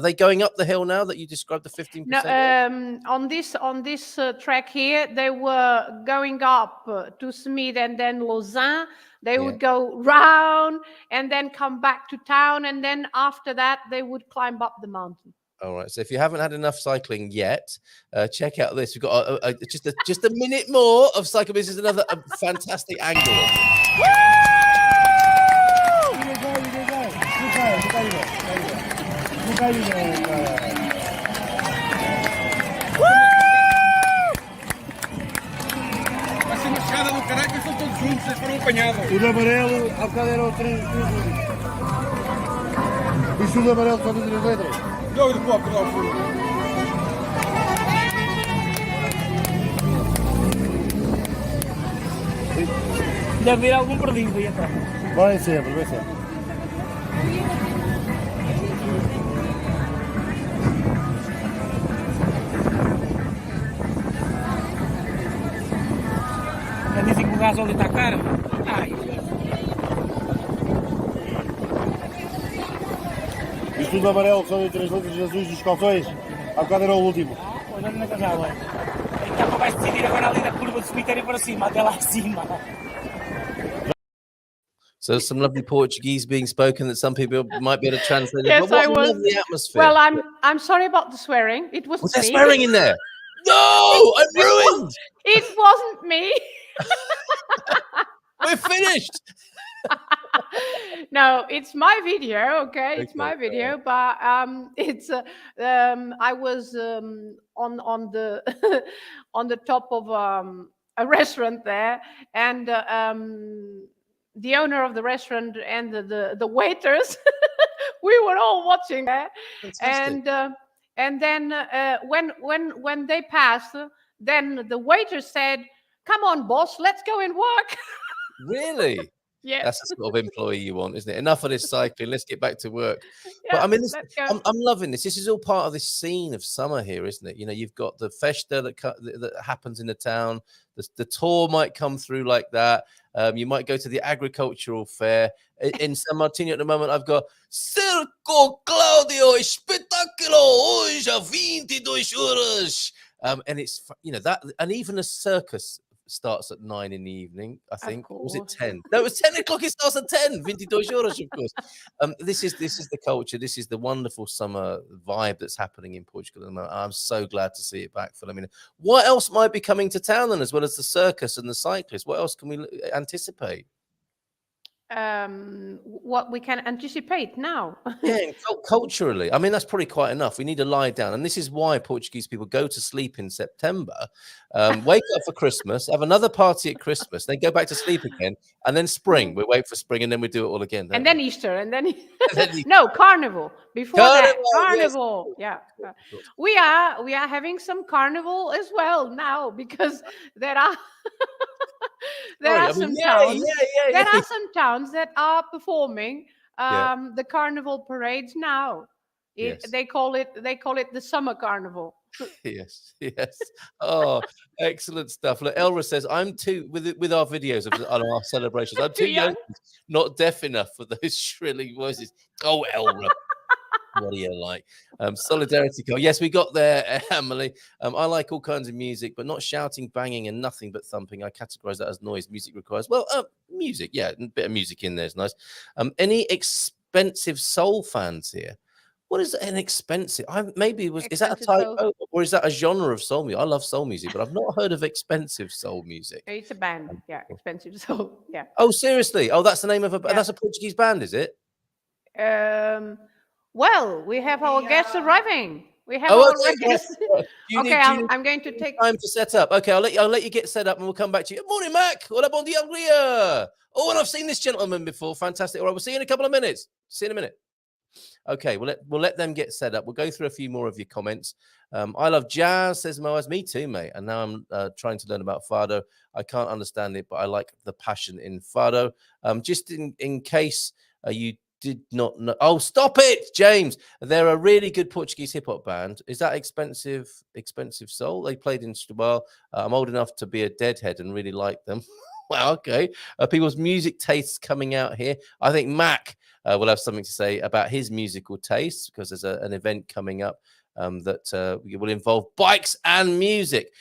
they going up the hill now that you described the 15%? No, on this track here, they were going up to Smith and then Lausanne. They would go round and then come back to town, and then after that they would climb up the mountain. All right. So if you haven't had enough cycling yet, check out this. We've got just a minute more of cycling. This is another fantastic angle. Do caralho, estão todos juntos, vocês foram apanhados. O de amarelo, há bocado eram 3 Isso o de amarelo só tem 3 letras. Não, de copo, não, fui. Deve haver algum perdido aí atrás. Vai sempre, vai sempre. Dizem que o gás ali está caro. Ai. Isto tudo amarelo, só tem 3 letras azuis dos calções. Há bocado era o último. Pois anda na casala. Então vais decidir agora ali da curva de cemitério para cima, até lá acima. So some lovely Portuguese being spoken that some people might be able to translate. Yes, but what I was. lovely atmosphere. Well, I'm sorry about the swearing. It was there swearing in there? No, I'm ruined. It wasn't me. We're finished. No, it's my video. Okay, it's my video, but it's I was on the on the top of a restaurant there, and the owner of the restaurant and the waiters, we were all watching there. Fantastic. And then when they passed, then the waiter said, "Come on, boss, let's go and work." Really? Yes. That's the sort of employee you want, isn't it? Enough of this cycling. Let's get back to work. Yeah, But I mean, let's go. I'm loving this. This is all part of this scene of summer here, isn't it? You know, you've got the Festa that happens in the town. The tour might come through like that. You might go to the agricultural fair. In San Martino at the moment, I've got Circo Claudio Espectáculo hoje a 22 horas. And it's, you know, that, and even a circus starts at 9 in the evening, I think. Was it 10? No, it was 10 o'clock. It starts at 10. 22 horas, of course. This is the culture. This is the wonderful summer vibe that's happening in Portugal at the moment. I'm so glad to see it back, Filomena. What else might be coming to town then, as well as the circus and the cyclists? What else can we anticipate? What we can anticipate now. Yeah, culturally, I mean, that's probably quite enough. We need to lie down, and this is why Portuguese people go to sleep in September, wake up for Christmas, have another party at Christmas, then go back to sleep again, and then spring. We wait for spring, and then we do it all again. And then Easter, and then no, Carnival. Before that, Carnival. Yes. Yeah, we are having some Carnival as well now, because there are there are some towns that are performing the Carnival parades now. They call it the summer carnival. Yes. Oh, excellent stuff. Look, Elra says, I'm too, with our videos on our celebrations, I'm too young, not deaf enough for those shrilling voices. Oh, Elra. What do you like? Solidarity call. Yes, we got there, Emily. I like all kinds of music, but not shouting, banging, and nothing but thumping. I categorize that as noise. Music requires, well, music. Yeah, a bit of music in there is nice. Any expensive soul fans here? What is an expensive? Is that a typo, or is that a genre of soul music? I love soul music, but I've not heard of expensive soul music. It's a band, expensive soul. Yeah. Oh, seriously? Oh, that's the name of that's a Portuguese band, is it? Well, we have our guests arriving. We have our guests. Okay, I'm going to take time to set up. Okay, I'll let you get set up, and we'll come back to you. Morning, Mac. Hola, bon dia, Anglia. Oh, and I've seen this gentleman before. Fantastic. All right, we'll see you in a couple of minutes. See you in a minute. Okay, we'll let them get set up. We'll go through a few more of your comments. I love jazz, says Moaz. Me too, mate. And now I'm trying to learn about fado. I can't understand it, but I like the passion in fado. Just in case you did not know. Oh, stop it, James. They're a really good Portuguese hip hop band. Is that expensive soul? They played in well, I'm old enough to be a deadhead and really like them. Wow, okay. People's music tastes coming out here. I think Mac will have something to say about his musical tastes, because there's an event coming up that will involve bikes and music.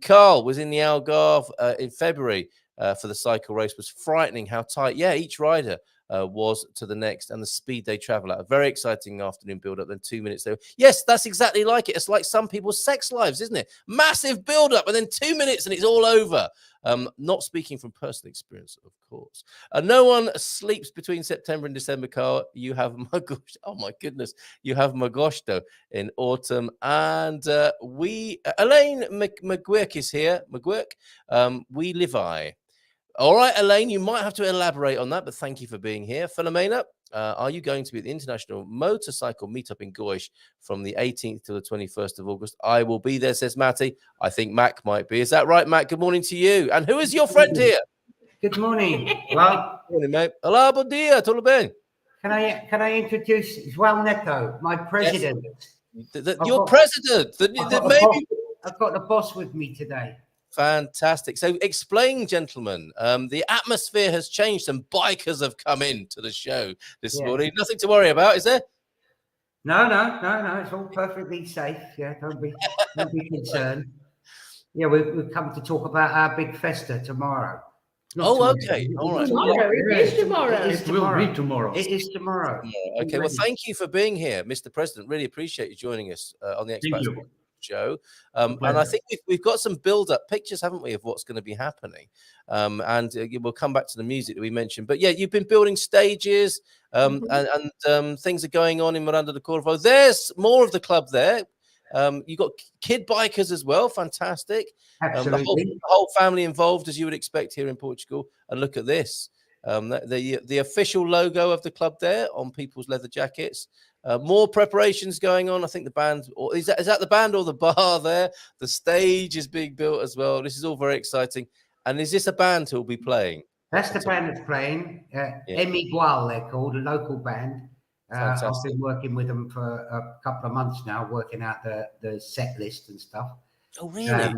Carl was in the Algarve in February for the cycle race. Was frightening how tight, each rider was to the next, and the speed they travel at. A very exciting afternoon build-up, then 2 minutes there. Yes, that's exactly like it. It's like some people's sex lives, isn't it? Massive build-up, and then 2 minutes and it's all over. Not speaking from personal experience, of course. No one sleeps between September and December, Carl. You have Magosto. Oh my goodness. You have Magosto in autumn. And Elaine McGuirk is here. McGuirk, we live I. All right, Elaine, you might have to elaborate on that, but thank you for being here. Filomena, are you going to be at the International Motorcycle Meetup in Goiás from the 18th to the 21st of August? I will be there, says Matty. I think Mac might be. Is that right, Mac? Good morning to you. And who is your friend here? Good morning. Well, good morning, mate. Olá, bom dia. Tudo bem? Can I introduce João Neto, my president? Yes. Your president. I've got the boss with me today. Fantastic. So explain, gentlemen, the atmosphere has changed. Some bikers have come in to the show this morning. Nothing to worry about, is there? No. It's all perfectly safe. Yeah, don't be concerned. Yeah, we've come to talk about our big festa tomorrow. Okay. All right. It is tomorrow. It will be tomorrow. It is tomorrow. Okay. Well, thank you for being here, Mr. President. Really appreciate you joining us on the Expats show. And I think we've got some build-up pictures, haven't we, of what's going to be happening. And we'll come back to the music that we mentioned. But yeah, you've been building stages and things are going on in Miranda de Corvo. There's more of the club there. You've got kid bikers as well. Fantastic. Absolutely. The whole family involved, as you would expect here in Portugal. And look at this. The official logo of the club there on people's leather jackets. More preparations going on. I think the band, or is that the band or the bar there? The stage is being built as well. This is all very exciting. And is this a band who will be playing? That's the band that's playing. Emigual, they're called, a local band. I've been working with them for a couple of months now, working out the set list and stuff. Oh, really?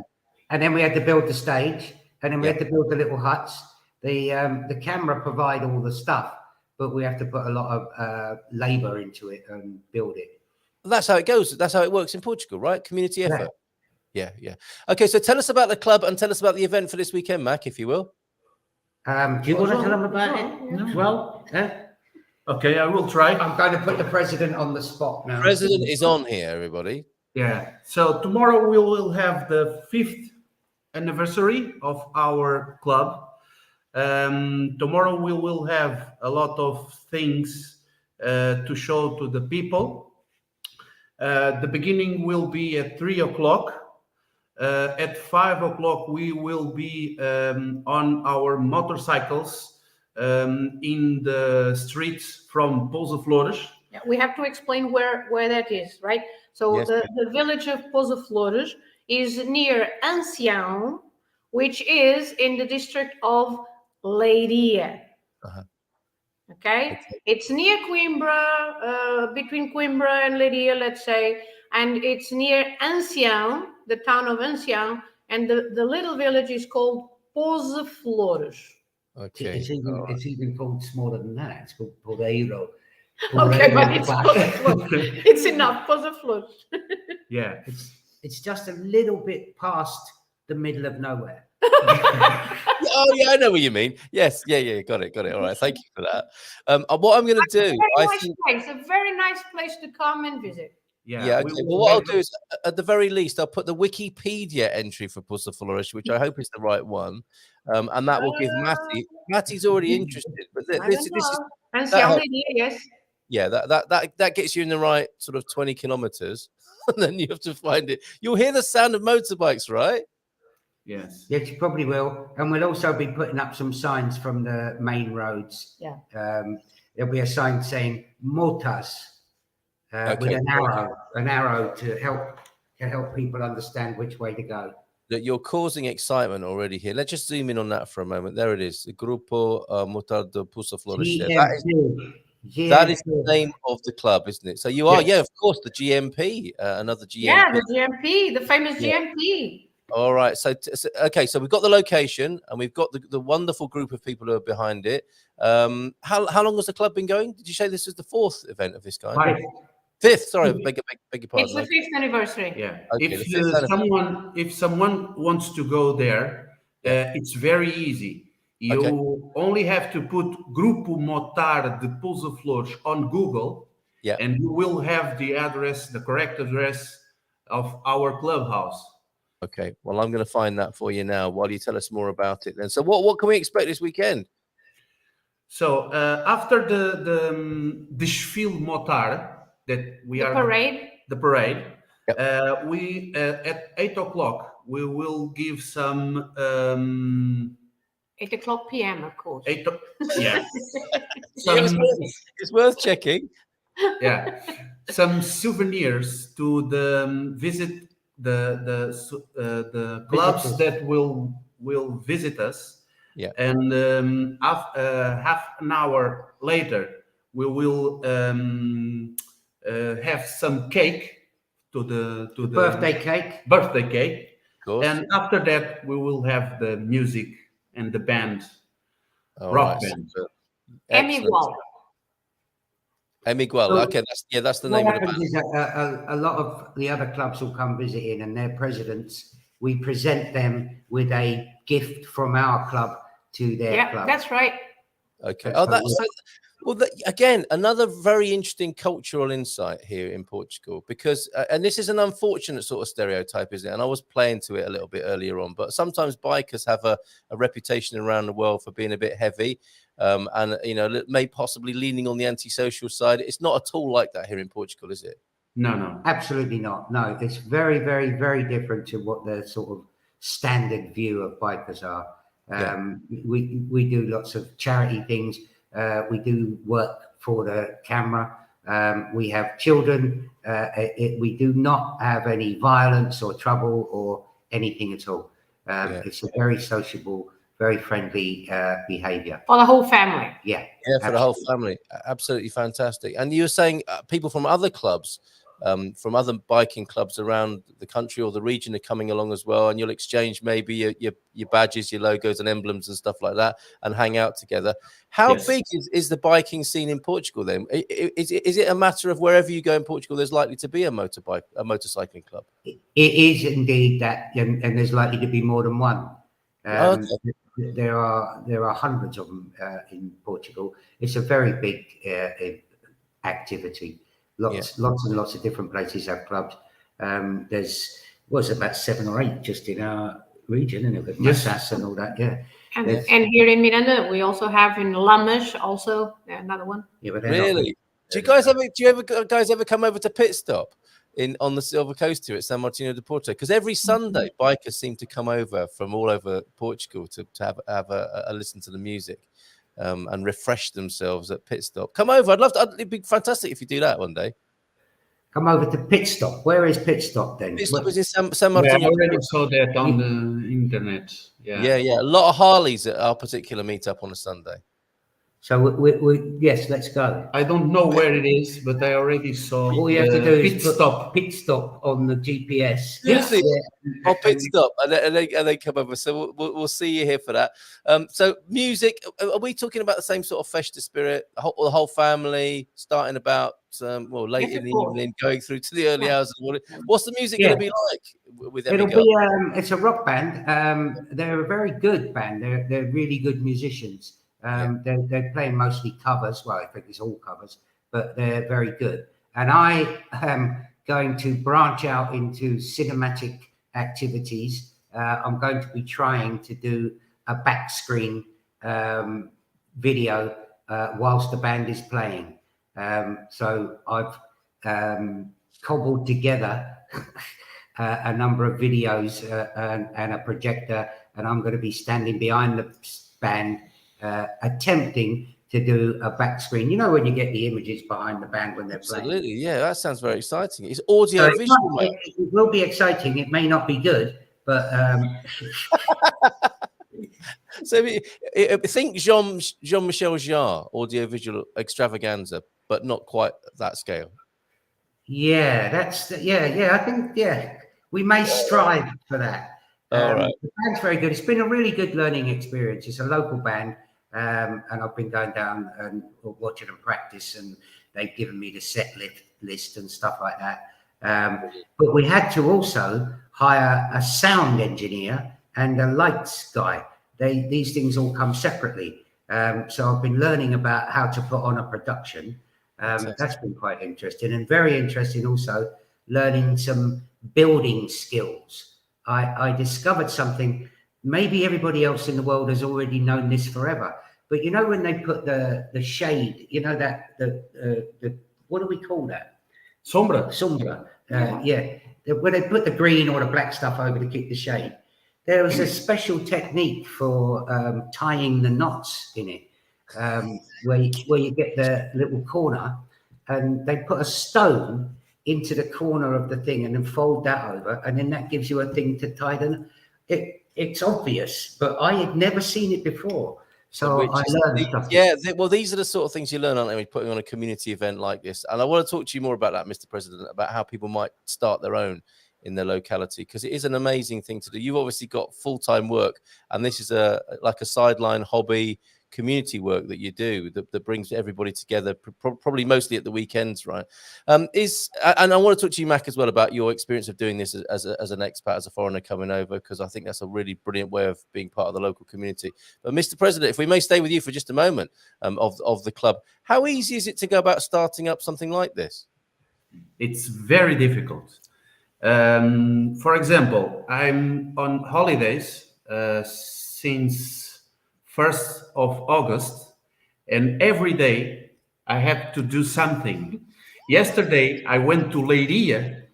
And then we had to build the stage, and then we had to build the little huts. The camera provide all the stuff, but we have to put a lot of labour into it and build it. Well, that's how it goes. That's how it works in Portugal, right? Community effort. Yeah. Okay, so tell us about the club and tell us about the event for this weekend, Mac, if you will. Do you want to tell them about it as well? Okay, I will try. I'm going to put the president on the spot now. President is on here, everybody. Yeah. So tomorrow we will have the 5th anniversary of our club. Tomorrow we will have a lot of things to show to the people. The beginning will be at 3 o'clock. At 5 o'clock we will be on our motorcycles in the streets from Pouso Flores. Yeah, we have to explain where that is, right? So the village of Pouso Flores is near Ancião, which is in the district of Leiria. Okay, it's near Coimbra, between Coimbra and Leiria, let's say, and it's near Ancião, the town of Ancião, and the little village is called Pouso Flores. Okay, it's even called smaller than that. It's called Podeiro. Okay, but it's Pouso Flores. It's enough, Pouso Flores. Yeah, it's just a little bit past the middle of nowhere. Oh yeah, I know what you mean. Yes, yeah, got it. All right, thank you for that. What I'm going to do, It's a very nice place to come and visit. Yeah. Okay. Well, what I'll do is, at the very least, I'll put the Wikipedia entry for Pouso Flores, which I hope is the right one, and that will give Matty. Matty's already interested, but this is. Yes. Yeah, that gets you in the right sort of 20 kilometers, and then you have to find it. You'll hear the sound of motorbikes, right? Yes, you probably will. And we'll also be putting up some signs from the main roads. Yeah. There'll be a sign saying "Motas" with an arrow to help people understand which way to go. That you're causing excitement already here. Let's just zoom in on that for a moment. There it is. The Grupo Motar de Pouso Flores. That is the name of the club, isn't it? So you are, of course, the GMP, another GMP. Yeah, the GMP, the famous GMP. All right. So we've got the location and we've got the wonderful group of people who are behind it. How long has the club been going? Did you say this is the 4th event of this kind? Fifth. Sorry, beg your pardon. It's the 5th anniversary. Yeah. Okay, if someone wants to go there, it's very easy. You only have to put Grupo Motar de Pouso Flores on Google, and you will have the correct address of our clubhouse. Okay, well, I'm going to find that for you now while you tell us more about it then. So what can we expect this weekend? So after the Desfile Motar that we the parade, we at 8 o'clock we will give some 8 o'clock p.m. of course. Yeah. It's worth checking. Yeah, some souvenirs to visit the clubs that will visit us. Yeah, and half an hour later we will have some cake to the birthday cake. Birthday cake, and after that we will have the music and the band, rock band. Emigual. Okay, that's the name of the band. Is a lot of the other clubs will come visiting, and their presidents, we present them with a gift from our club to their club. Yeah, that's right. Okay. Again, another very interesting cultural insight here in Portugal, because, and this is an unfortunate sort of stereotype, isn't it? And I was playing to it a little bit earlier on, but sometimes bikers have a reputation around the world for being a bit heavy, and, may possibly leaning on the antisocial side. It's not at all like that here in Portugal, is it? No, absolutely not. No, it's very, very, very different to what the sort of standard view of bikers are. We do lots of charity things. We do work for the camera. We have children. We do not have any violence or trouble or anything at all. It's a very sociable, very friendly behavior. For the whole family. Yeah. Yeah, for the whole family. Absolutely fantastic. And you were saying people from other clubs, from other biking clubs around the country or the region are coming along as well, and you'll exchange maybe your badges, your logos and emblems and stuff like that and hang out together. How big is the biking scene in Portugal then? Is it a matter of wherever you go in Portugal, there's likely to be a motorcycling club? It is indeed that, and there's likely to be more than one. Okay. There are hundreds of them in Portugal. It's a very big activity. Lots and lots of different places have clubs. There's about 7 or 8 just in our region, and with Massas and all that. Yeah. And here in Miranda, we also have in Lamas also another one. Yeah, but really? Do you guys ever come over to Pit Stop on the Silver Coast here at San Martino de Porto? Because every Sunday bikers seem to come over from all over Portugal to have a listen to the music and refresh themselves at Pit Stop. Come over. It'd be fantastic if you do that one day. Come over to Pit Stop. Where is Pit Stop then? Pit Stop is in San Martino. I already saw that on the internet. Yeah. A lot of Harleys at our particular meetup on a Sunday. So yes, let's go. I don't know where it is, but I already saw. All you have to do is put Pit Stop on the GPS. Yes, I'll Pit Stop, and they come over. So we'll see you here for that. So music, are we talking about the same sort of Festa spirit? The whole family starting about late in the evening, going through to the early hours of the morning. What's the music going to be like? With it's a rock band. They're a very good band. They're really good musicians. They're playing mostly covers. Well, I think it's all covers, but they're very good. And I am going to branch out into cinematic activities. I'm going to be trying to do a back screen video whilst the band is playing. So I've cobbled together a number of videos and a projector, and I'm going to be standing behind the band attempting to do a back screen. You know, when you get the images behind the band when they're playing. Absolutely, yeah, that sounds very exciting. It's audio visual. It will be exciting. It may not be good, but so I think Jean-Michel Jarre audio visual extravaganza, but not quite that scale. Yeah, I think we may strive for that. All right. The band's very good. It's been a really good learning experience. It's a local band, and I've been going down and watching them practice, and they've given me the set list and stuff like that. But we had to also hire a sound engineer and a lights guy. These things all come separately. So I've been learning about how to put on a production. That's been quite interesting, and very interesting also learning some building skills. I discovered something. Maybe everybody else in the world has already known this forever, but you know when they put the shade, you know that the what do we call that? Sombra. Yeah. When they put the green or the black stuff over to keep the shade, there was a special technique for tying the knots in it, where you get the little corner, and they put a stone into the corner of the thing and then fold that over, and then that gives you a thing to tie them. It's obvious, but I had never seen it before. So I learned stuff. Yeah, well, these are the sort of things you learn, aren't they, when you're putting on a community event like this? And I want to talk to you more about that, Mr. President, about how people might start their own in their locality, because it is an amazing thing to do. You've obviously got full-time work, and this is like a sideline hobby community work that you do that brings everybody together, probably mostly at the weekends, right? And I want to talk to you, Mac, as well about your experience of doing this as an expat, as a foreigner coming over, because I think that's a really brilliant way of being part of the local community. But Mr. President, if we may stay with you for just a moment of the club, how easy is it to go about starting up something like this? It's very difficult. For example, I'm on holidays since 1st of August, and every day I have to do something. Yesterday, I went to Leiria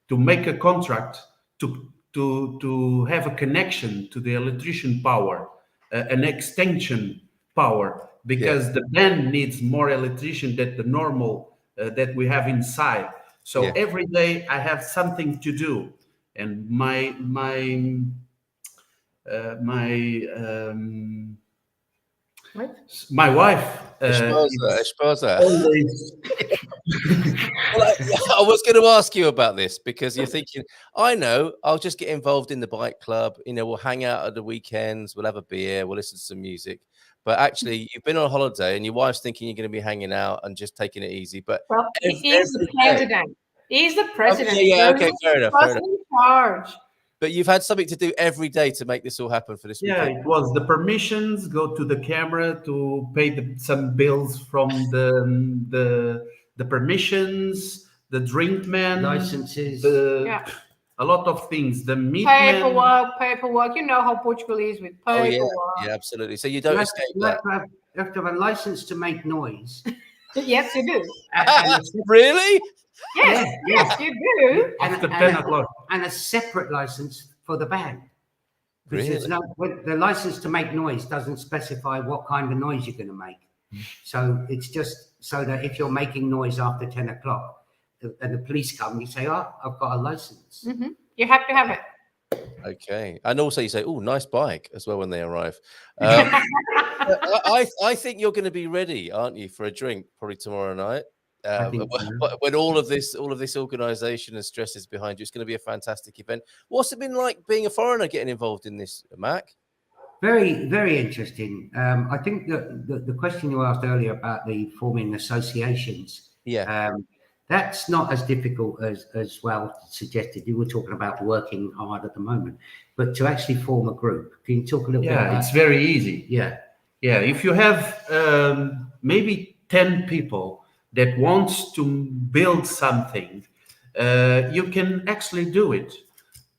to make a contract to have a connection to the electrician power, an extension power, because the band needs more electrician than the normal that we have inside. So every day I have something to do, and my my wife Esposa. always. Well, I was going to ask you about this because you're thinking, I know, I'll just get involved in the bike club. You know, we'll hang out at the weekends, we'll have a beer, we'll listen to some music. But actually, you've been on a holiday and your wife's thinking you're going to be hanging out and just taking it easy. But he's the president. He's the president. Okay, fair enough. In charge. But you've had something to do every day to make this all happen for this weekend. Yeah, it was the permissions, go to the camera to pay some bills from the permissions, the drink man, licenses, a lot of things. The meat paperwork. You know how Portugal is with paperwork. Oh, yeah, absolutely. So you don't escape that. You have to have a license to make noise. Yes, you do. Really? Yes, you do. After 10 o'clock. And a separate license for the band. Really? The license to make noise doesn't specify what kind of noise you're going to make. So it's just so that if you're making noise after 10 o'clock and the police come, you say, "Oh, I've got a license." Mm-hmm. You have to have it. Okay. And also you say, "Oh, nice bike," as well when they arrive. I think you're going to be ready, aren't you, for a drink probably tomorrow night? When all of this organization and stress is behind you, it's going to be a fantastic event. What's it been like being a foreigner getting involved in this, Mac? Very, very interesting. I think that the question you asked earlier about the forming associations, that's not as difficult as well suggested. You were talking about working hard at the moment, but to actually form a group, can you talk a little bit about it's very easy. Yeah. If you have maybe 10 people that wants to build something, you can actually do it,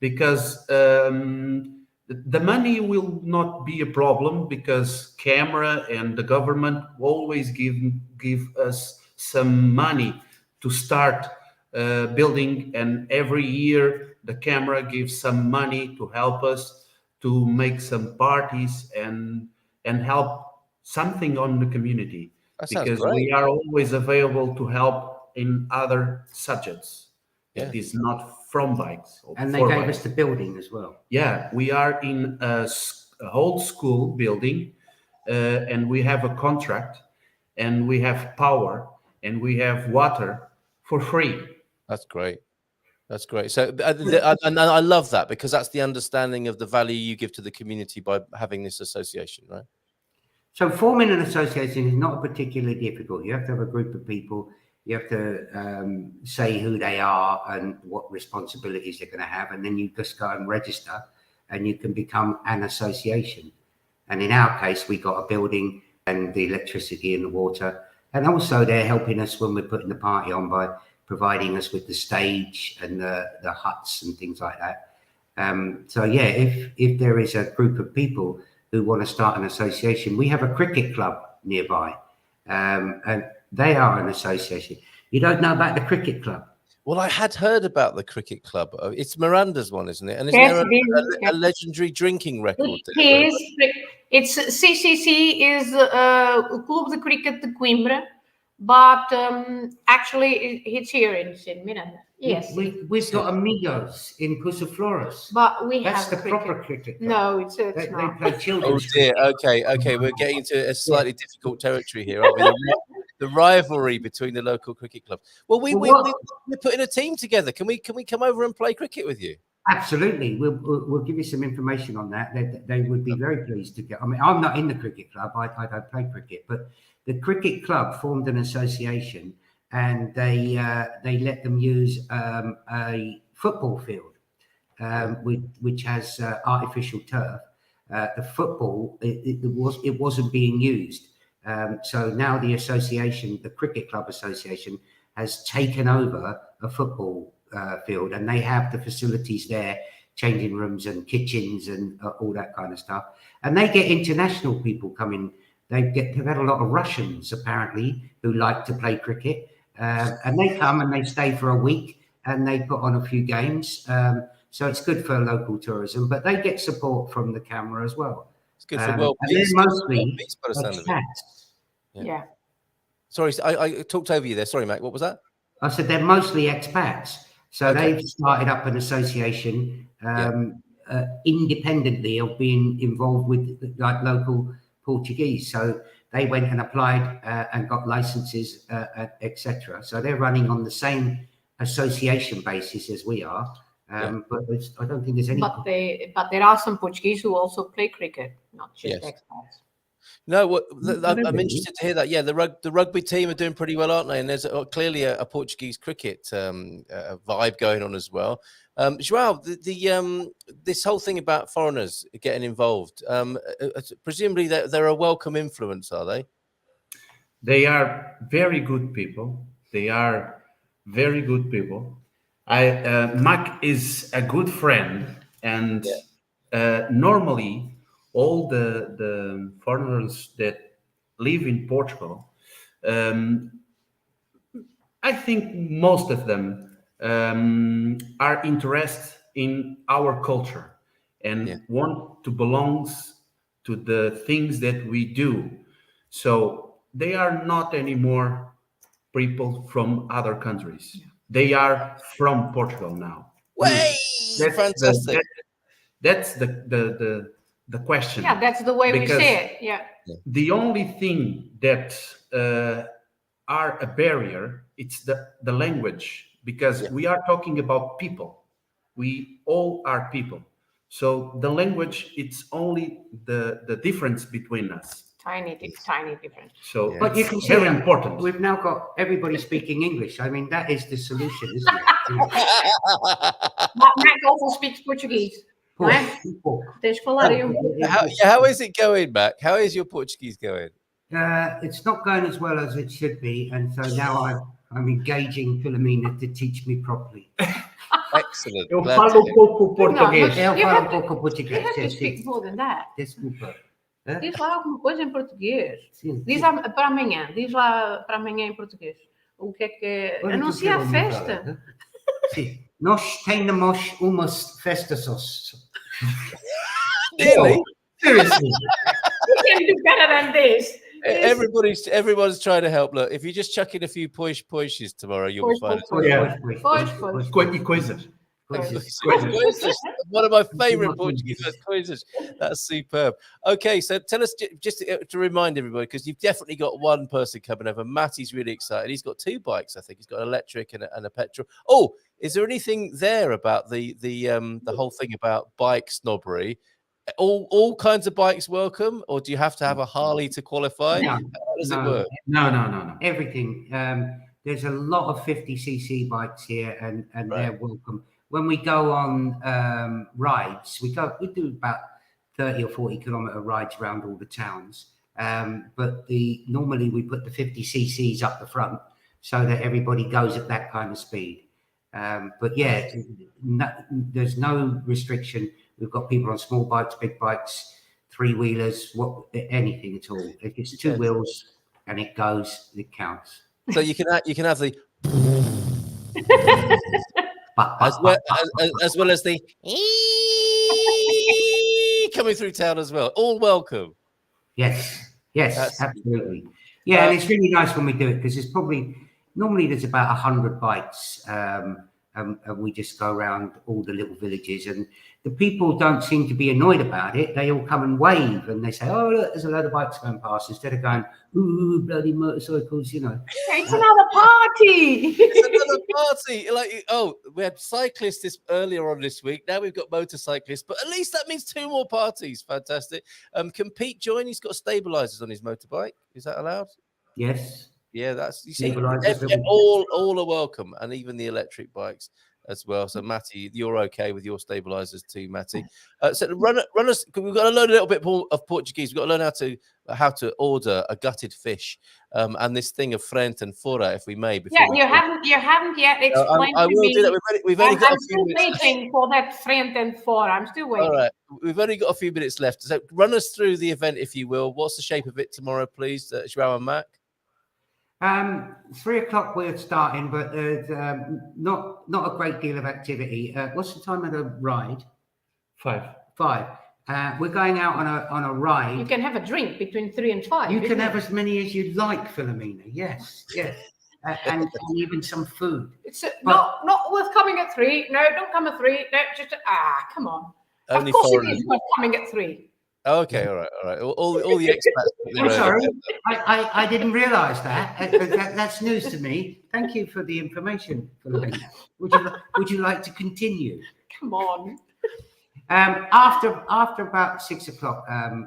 because the money will not be a problem, because camera and the government always give us some money to start building, and every year the camera gives some money to help us to make some parties and help something on the community. Because we are always available to help in other subjects. It is not from bikes. And they gave us the building as well. Yeah, we are in a old school building, and we have a contract, and we have power, and we have water for free. That's great. That's great. So, and I love that, because that's the understanding of the value you give to the community by having this association, right? So forming an association is not particularly difficult. You have to have a group of people. You have to say who they are and what responsibilities they're going to have. And then you just go and register and you can become an association. And in our case, we got a building and the electricity and the water. And also they're helping us when we're putting the party on by providing us with the stage and the huts and things like that. So yeah, if there is a group of people who want to start an association, we have a cricket club nearby, and they are an association. You don't know about the cricket club? Well, I had heard about the cricket club. It's Miranda's one, isn't it? And isn't there a legendary drinking record? It is. It's CCC is Clube de Cricket de Coimbra, but actually it's here in Miranda. Yes, we've got amigos in Costa Flores, but that's the proper cricket club. No, it's not. They play children's. Oh dear. Okay, we're getting into a slightly difficult territory here, aren't we? The rivalry between the local cricket clubs. Well, we're putting a team together. Can we come over and play cricket with you? Absolutely. We'll give you some information on that. They would be very pleased to get. I mean, I'm not in the cricket club. I don't play cricket, but the cricket club formed an association, and they let them use a football field, which has artificial turf. The football it wasn't being used. So now the association, the Cricket Club Association, has taken over a football field, and they have the facilities there, changing rooms and kitchens and all that kind of stuff. And they get international people coming. They've had a lot of Russians apparently who like to play cricket, and they come and they stay for a week and they put on a few games. So it's good for local tourism, but they get support from the camera as well. It's good for world peace. And they're mostly expats. Yeah. Sorry, I talked over you there. Sorry, Mac. What was that? I said they're mostly expats. So they've started up an association independently of being involved with like local Portuguese. So they went and applied and got licenses, etc. So they're running on the same association basis as we are. But I don't think there's any. But there are some Portuguese who also play cricket, not just expats. No, I'm interested to hear that. Yeah, the rugby team are doing pretty well, aren't they? And there's clearly a Portuguese cricket vibe going on as well. João, this whole thing about foreigners getting involved, presumably they're a welcome influence, are they? They are very good people. Mac is a good friend, and normally all the foreigners that live in Portugal, I think most of them are interested in our culture and want to belong to the things that we do. So they are not anymore people from other countries. They are from Portugal now. That's fantastic. That's the question. Yeah, that's the way we say it. Yeah. The only thing that are a barrier, it's the language, because we are talking about people. We all are people. So the language, it's only the difference between us. Tiny difference. So, but you can see very important. We've now got everybody speaking English. I mean, that is the solution, isn't it? Mac also speaks Portuguese. Right? How is it going, Mac? How is your Portuguese going? It's not going as well as it should be, and so now I'm engaging Filomena to teach me properly. Excellent. Eu falo pouco português. Eu falo pouco português. You have to speak more than that. Desculpa. Diz lá alguma coisa em português. Sim. Diz lá para amanhã. Diz lá para amanhã em português. O que é? Anuncia a festa. Sim. Nós temos umas festas. Really? Seriously. You can do better than this. Everyone's trying to help. Look, if you just chuck in a few poishes tomorrow, you'll be fine. Coisas. One of my favorite Portuguese words, coisas. That's superb. Okay, so tell us, just to remind everybody, because you've definitely got one person coming over. Matty's really excited. He's got 2 bikes, I think. He's got an electric and a petrol. Oh, is there anything there about the whole thing about bike snobbery? All kinds of bikes welcome, or do you have to have a Harley to qualify? How does it work? No. Everything. There's a lot of 50cc bikes here, and they're welcome. When we go on rides, we do about 30 or 40 kilometer rides around all the towns. But normally we put the 50cc's up the front so that everybody goes at that kind of speed. But yeah, there's no restriction. We've got people on small bikes, big bikes, 3-wheelers, anything at all. If it's 2 wheels and it goes, it counts. So you can have the as well as the coming through town as well. All welcome. Yes, absolutely. Yeah, and it's really nice when we do it, because normally there's about 100 bikes, and we just go around all the little villages, and the people don't seem to be annoyed about it. They all come and wave, and they say, "Oh, look, there's a load of bikes going past," instead of going, "Ooh, bloody motorcycles," you know. It's another party. It's another party. Like, we had cyclists earlier on this week. Now we've got motorcyclists, but at least that means 2 more parties. Fantastic. Can Pete join? He's got stabilizers on his motorbike. Is that allowed? Yes. Yeah, you see, all are welcome, and even the electric bikes as well. So, Matty, you're okay with your stabilizers too, Matty. So, run us. We've got to learn a little bit more of Portuguese. We've got to learn how to order a gutted fish, and this thing of frente and fora, if we may. You haven't yet explained I to will me. do that. We've only got a few minutes. I'm still waiting for that frente and fora. I'm still waiting. All right, we've only got a few minutes left. So, run us through the event, if you will. What's the shape of it tomorrow, please, João and Mac? 3 o'clock we're starting, but there's not a great deal of activity. What's the time of the ride? 5. We're going out on a ride. You can have a drink between 3 and 5. You can have as many as you like, Filomena. Yes. And even some food. It's not worth coming at 3. No, don't come at 3. No, just come on. Only of course foreigners. it is. We're coming at 3. Okay, all right. All the expats. I'm sorry, I didn't realise that. That's news to me. Thank you for the information, Filomena. Would you like to continue? Come on. After about 6 o'clock,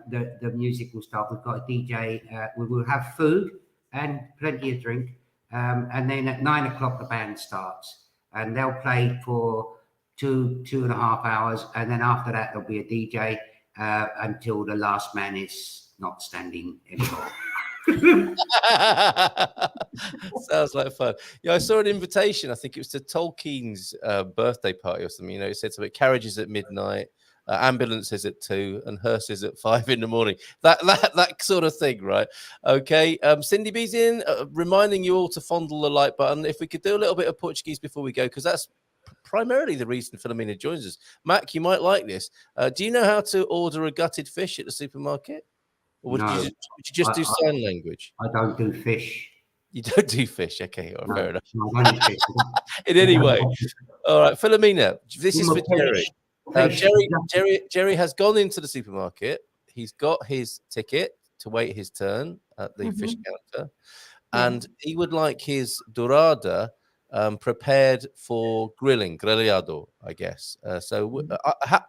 the music will start. We've got a DJ. We will have food and plenty of drink. And then at 9 o'clock, the band starts, and they'll play for 2.5 hours. And then after that, there'll be a DJ until the last man is not standing anymore. Sounds like fun. Yeah, I saw an invitation. I think it was to Tolkien's birthday party or something. You know, it said something: carriages at midnight, ambulances at 2, and hearses at 5 in the morning. That sort of thing, right? Okay. Cindy B's in, reminding you all to fondle the like button. If we could do a little bit of Portuguese before we go, because that's primarily the reason Filomena joins us. Mac, you might like this. Do you know how to order a gutted fish at the supermarket? Or would you just do sign language? I don't do fish. You don't do fish, okay? No, fair enough. No, I don't do fish. In any way, all right, Filomena. This is for Jerry. Jerry has gone into the supermarket. He's got his ticket to wait his turn at the fish counter, and he would like his dourada prepared for grillado, I guess.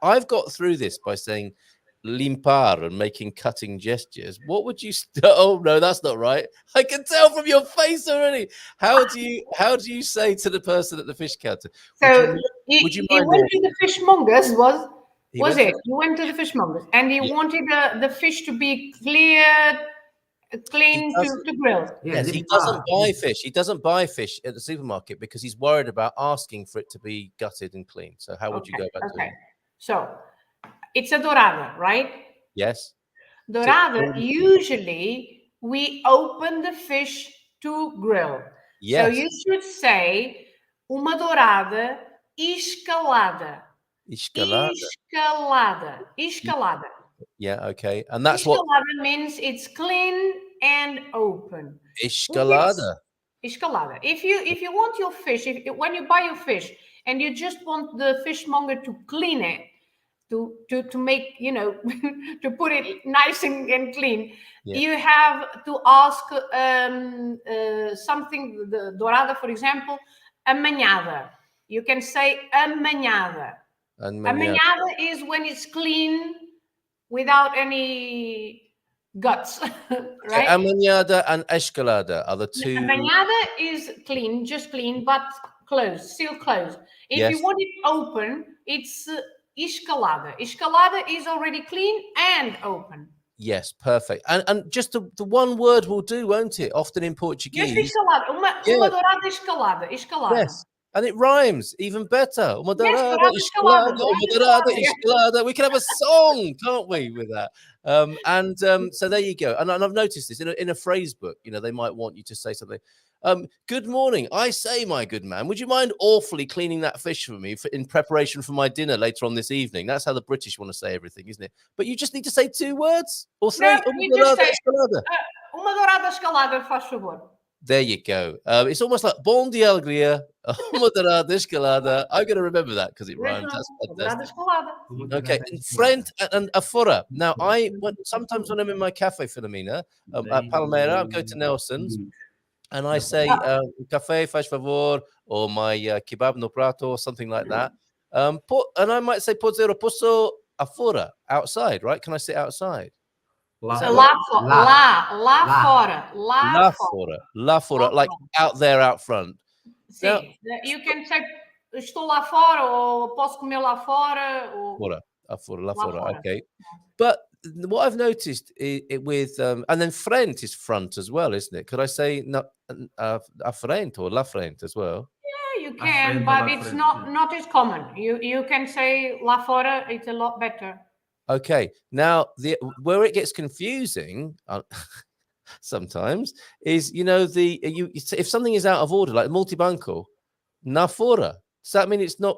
I've got through this by saying limpar and making cutting gestures. What would you oh no, that's not right. I can tell from your face already. How do you say to the person at the fish counter? So would you went to the fishmongers, you went to the fishmongers and he wanted the fish to be clean to grill. Yes, he doesn't buy fish. He doesn't buy fish at the supermarket because he's worried about asking for it to be gutted and clean. So how would you go about doing it? So it's a dourada, right? Yes. Dourada, usually we open the fish to grill. Yes. So you should say uma dourada escalada. Escalada. Yeah, okay. And that's escalada means it's clean and open. Escalada. Escalada. If you want your fish, when you buy your fish and you just want the fishmonger to clean it, to make, to put it nice and clean, you have to ask something, the dourada, for example, amanhada. You can say amanhada. Amanhada is when it's clean without any guts, right? Amanhada and escalada are the two. Amanhada is clean, just clean, but closed, still closed. If you want it open, it's escalada. Escalada is already clean and open. Yes, perfect. And just the one word will do, won't it? Often in Portuguese. Yes, escalada. Uma dourada escalada. Escalada. Yes. And it rhymes even better. Uma dourada escalada. Uma dourada escalada. We can have a song, can't we, with that? So there you go. And I've noticed this in a phrase book. They might want you to say something. Good morning. I say, my good man, would you mind awfully cleaning that fish for me in preparation for my dinner later on this evening? That's how the British want to say everything, isn't it? But you just need to say 2 words or 3. No, you just say, uma dourada escalada, faz favor. There you go. It's almost like bom dia alegria, uma dourada escalada. I'm going to remember that because it rhymes. That's fantastic. Okay, and friend and afora. Now, sometimes when I'm in my cafe, Filomena, at Palmeira, I go to Nelson's. And I say, café, faz favor, or my kebab no prato, or something like that. And I might say, pode ser o poço afora, outside, right? Can I sit outside? Lá fora, like out there, out front. Sim, now, you can say, estou lá fora, or posso comer lá fora. Lá fora, okay. But what I've noticed with and then frente is front as well, isn't it? Could I say a frente or la frente as well? Yeah, you can, but it's not as common. You can say la fora. It's a lot better. Okay, now where it gets confusing sometimes is if something is out of order, like multibanco, na fora. Does that mean it's not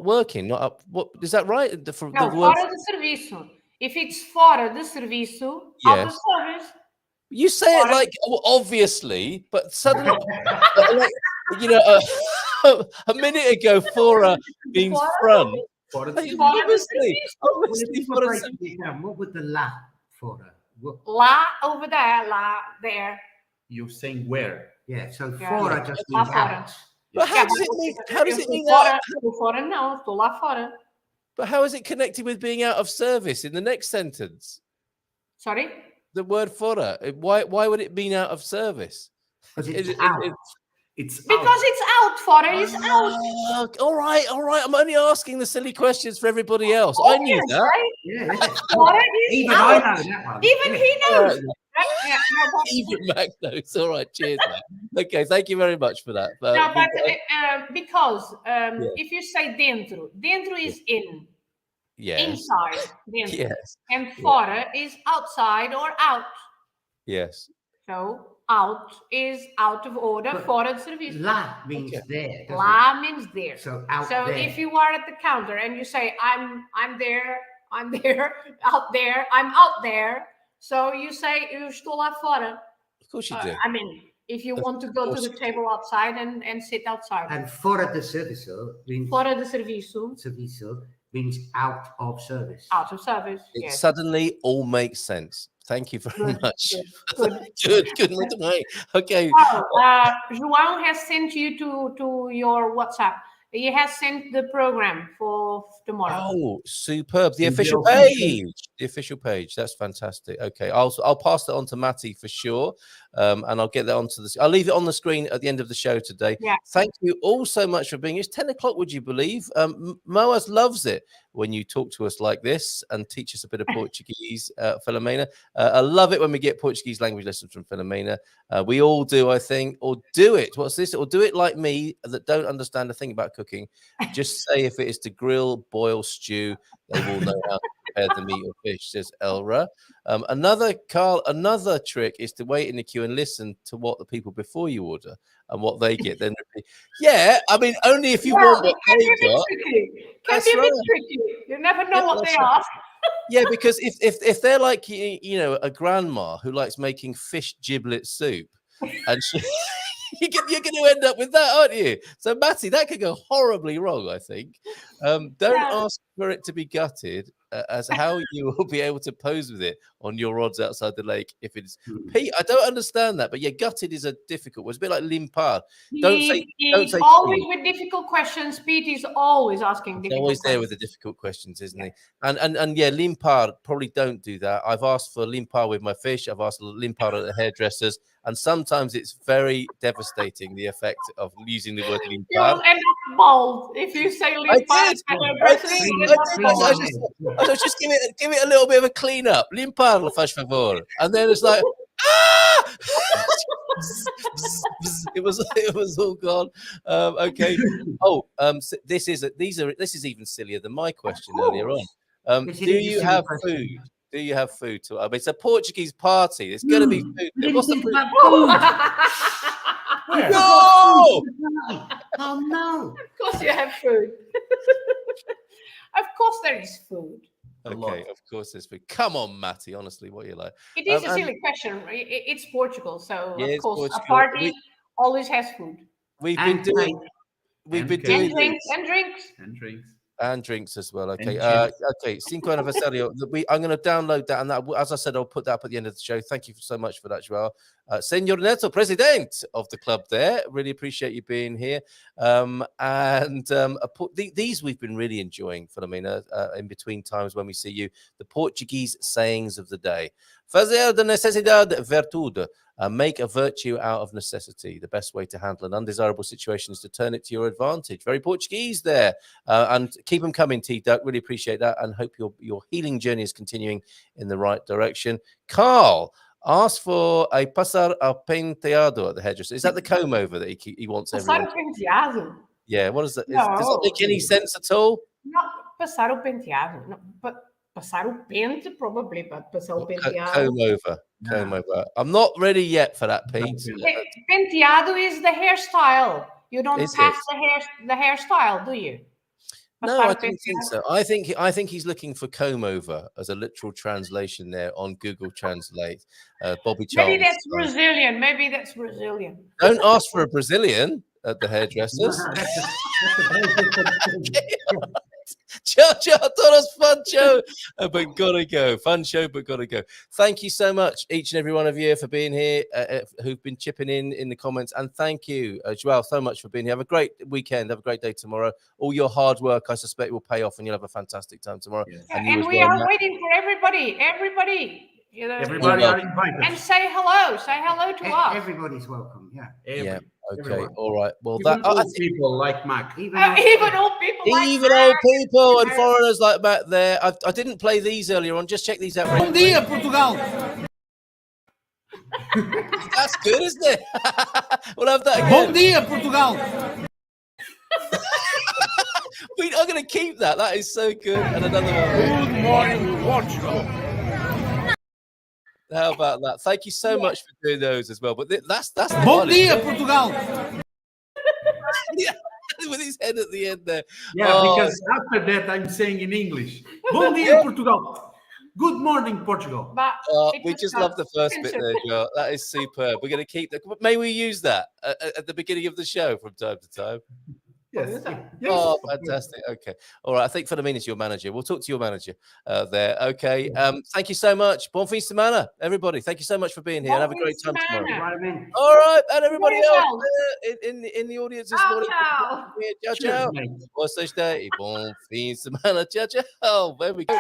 working? Not up. What is that right? No, fora de serviço. If it's fora de serviço, out of service. You say it like obviously, but suddenly, a minute ago, fora means front. Fora Hey, de obviously, Well, if obviously you were fora de breaking it down, what would the la fora? What, La over there, la there. You're saying where? yeah, so Yeah. fora just Lá means fora. out. But how does it mean? How does it mean that? Estou fora não, estou lá fora. But how is it connected with being out of service in the next sentence? Sorry? The word fora. Why would it mean out of service? Because it's out. It's Because out. it's out, fora is out. Oh, all right. I'm only asking the silly questions for everybody else. I knew Yes, that. right? Yeah. Fora is Even out. I know that one. Even Yeah. he knows. All Yeah, no, but- Even Mac knows. All right. Cheers, Mac. Okay. Thank you very much for that. No, but because Yeah. if you say dentro, dentro is in, Yes. inside, dentro. Yes. And fora is outside or out. Yes. So out is out of order, But fora de serviço. La means Okay. there. doesn't La means there. it? So out So there. if you are at the counter and you say I'm there, I'm there, out there, I'm out there. So you say eu estou lá fora. Of course you do. I mean, if you Of want to go to course the you do. table outside and sit outside. And fora de serviço means Fora de serviço, serviço means out of service. out of service. It Yes. suddenly all makes sense. Thank you very Good, much. good. Good. Muito bem. Okay. Well, João has sent you to your WhatsApp. He has sent the program for tomorrow. Oh, superb! The In the official official- page. The official page. That's fantastic. Okay, I'll pass that on to Matty for sure, and I'll get that onto the. I'll leave it on the screen at the end of the show today. Yeah. Thank you all so much for being here. It's 10 o'clock. Would you believe? Moaz loves it when you talk to us like this and teach us a bit of Portuguese, Filomena. I love it when we get Portuguese language lessons from Filomena. We all do, I think, or do it. What's this? Or do it like me that don't understand a thing about cooking. Just say if it is to grill, boil, stew, they will know how to prepare the meat or fish, says Elra. Another trick is to wait in the queue and listen to what the people before you order and what they get. Then repeat. Yeah, I mean, only if you want what Can they be a bit got. tricky. Can That's be a bit right. tricky. You never know Yeah, what they that's right. ask. Yeah, because if they're like you know a grandma who likes making fish giblet soup, and she, you're going to end up with that, aren't you? So Matty, that could go horribly wrong. I think. Don't ask for it to be gutted, as how you will be able to pose with it on your rods outside the lake. If it's Pete, I don't understand that, but yeah, gutted is a difficult one. It's a bit like limpar. Don't say Always with difficult questions. Pete is always asking He's difficult always there with questions. the difficult questions, isn't he? And yeah, limpar, probably don't do that. I've asked for limpar with my fish. I've asked for limpar at the hairdressers, and sometimes it's very devastating, the effect of using the word You'll limpar. end up bald if you say I limpar. did. I just give it a little bit of a clean up. Limpar, faz favor. And then it's like, ah! it was all gone. Okay. This is even sillier than my question earlier on. Do you have food? Do you have food to? I mean, it's a Portuguese party. There's going to be food. What's the food? No! Oh no! Of course you have food. Of course there is food. Okay, of course there's food. Come on, Matty. Honestly, what are you like? It is a silly question. It's Portugal, so Yeah, of course Portugal. a party always has food. We've been doing and drinks as well. Okay. Okay. Cinco aniversario. I'm going to download that, and that, as I said, I'll put that up at the end of the show. Thank you so much for that, Joao. Senor Neto, President of the club there. Really appreciate you being here. These we've been really enjoying, Filomena, in between times when we see you. The Portuguese sayings of the day. Fazer de necesidade virtude. Make a virtue out of necessity. The best way to handle an undesirable situation is to turn it to your advantage. Very Portuguese there. And keep them coming, T-Duck. Really appreciate that, and hope your healing journey is continuing in the right direction. Carl, ask for a passar ao penteado at the hairdresser. Is that the comb over that he wants everyone? Passar o penteado? Yeah, what is that? No. Does that make any sense at all? No, passar o penteado. No, but passar o pente, probably, but passar o penteado. Comb over. Comb over. I'm not ready yet for that, Pete. Penteado is the hairstyle. You don't Is pass the hairstyle, do you? No, I don't think so. I think he's looking for comb over as a literal translation there on Google Translate. Bobby Charles. Maybe that's Brazilian. Don't ask for a Brazilian at the hairdressers. Ciao, ciao, todos, fun show, but gotta go. Fun show, but gotta go. Thank you so much, each and every one of you, for being here, who've been chipping in the comments. And thank you, Joel, so much for being here. Have a great weekend. Have a great day tomorrow. All your hard work, I suspect, will pay off, and you'll have a fantastic time tomorrow. Yeah, and we are waiting for everybody. You know, everybody are invited. And say hello to us. Everybody's welcome. Yeah. Yeah. Okay. Everyone. All right. Well, Even old people like Mac. Even old people. Even old people and foreigners like back there. I didn't play these earlier on. Just check these out. Bom dia, Portugal. That's good, isn't it? We'll have that again. Bom dia, Portugal. I'm going to keep that. That is so good. And another one. Good morning, Portugal. How about that? Thank you so much for doing those as well. But that's the Bom one, dia, Portugal. Yeah, with his head at the end there. Yeah, because after that I'm saying in English. Bom dia, Portugal. Good morning, Portugal. But we just love the first bit there, Joel. That is superb. We're going to keep that. May we use that at the beginning of the show from time to time? Yes. Oh, fantastic. Okay. All right. I think Filomena is your manager. We'll talk to your manager there. Okay. Thank you so much. Bon fin semana, everybody. Thank you so much for being here and have a great time tomorrow. All right. And everybody else in the audience this morning. Ciao, ciao. Vocês têm bom fim de semana. Ciao, ciao. There we go.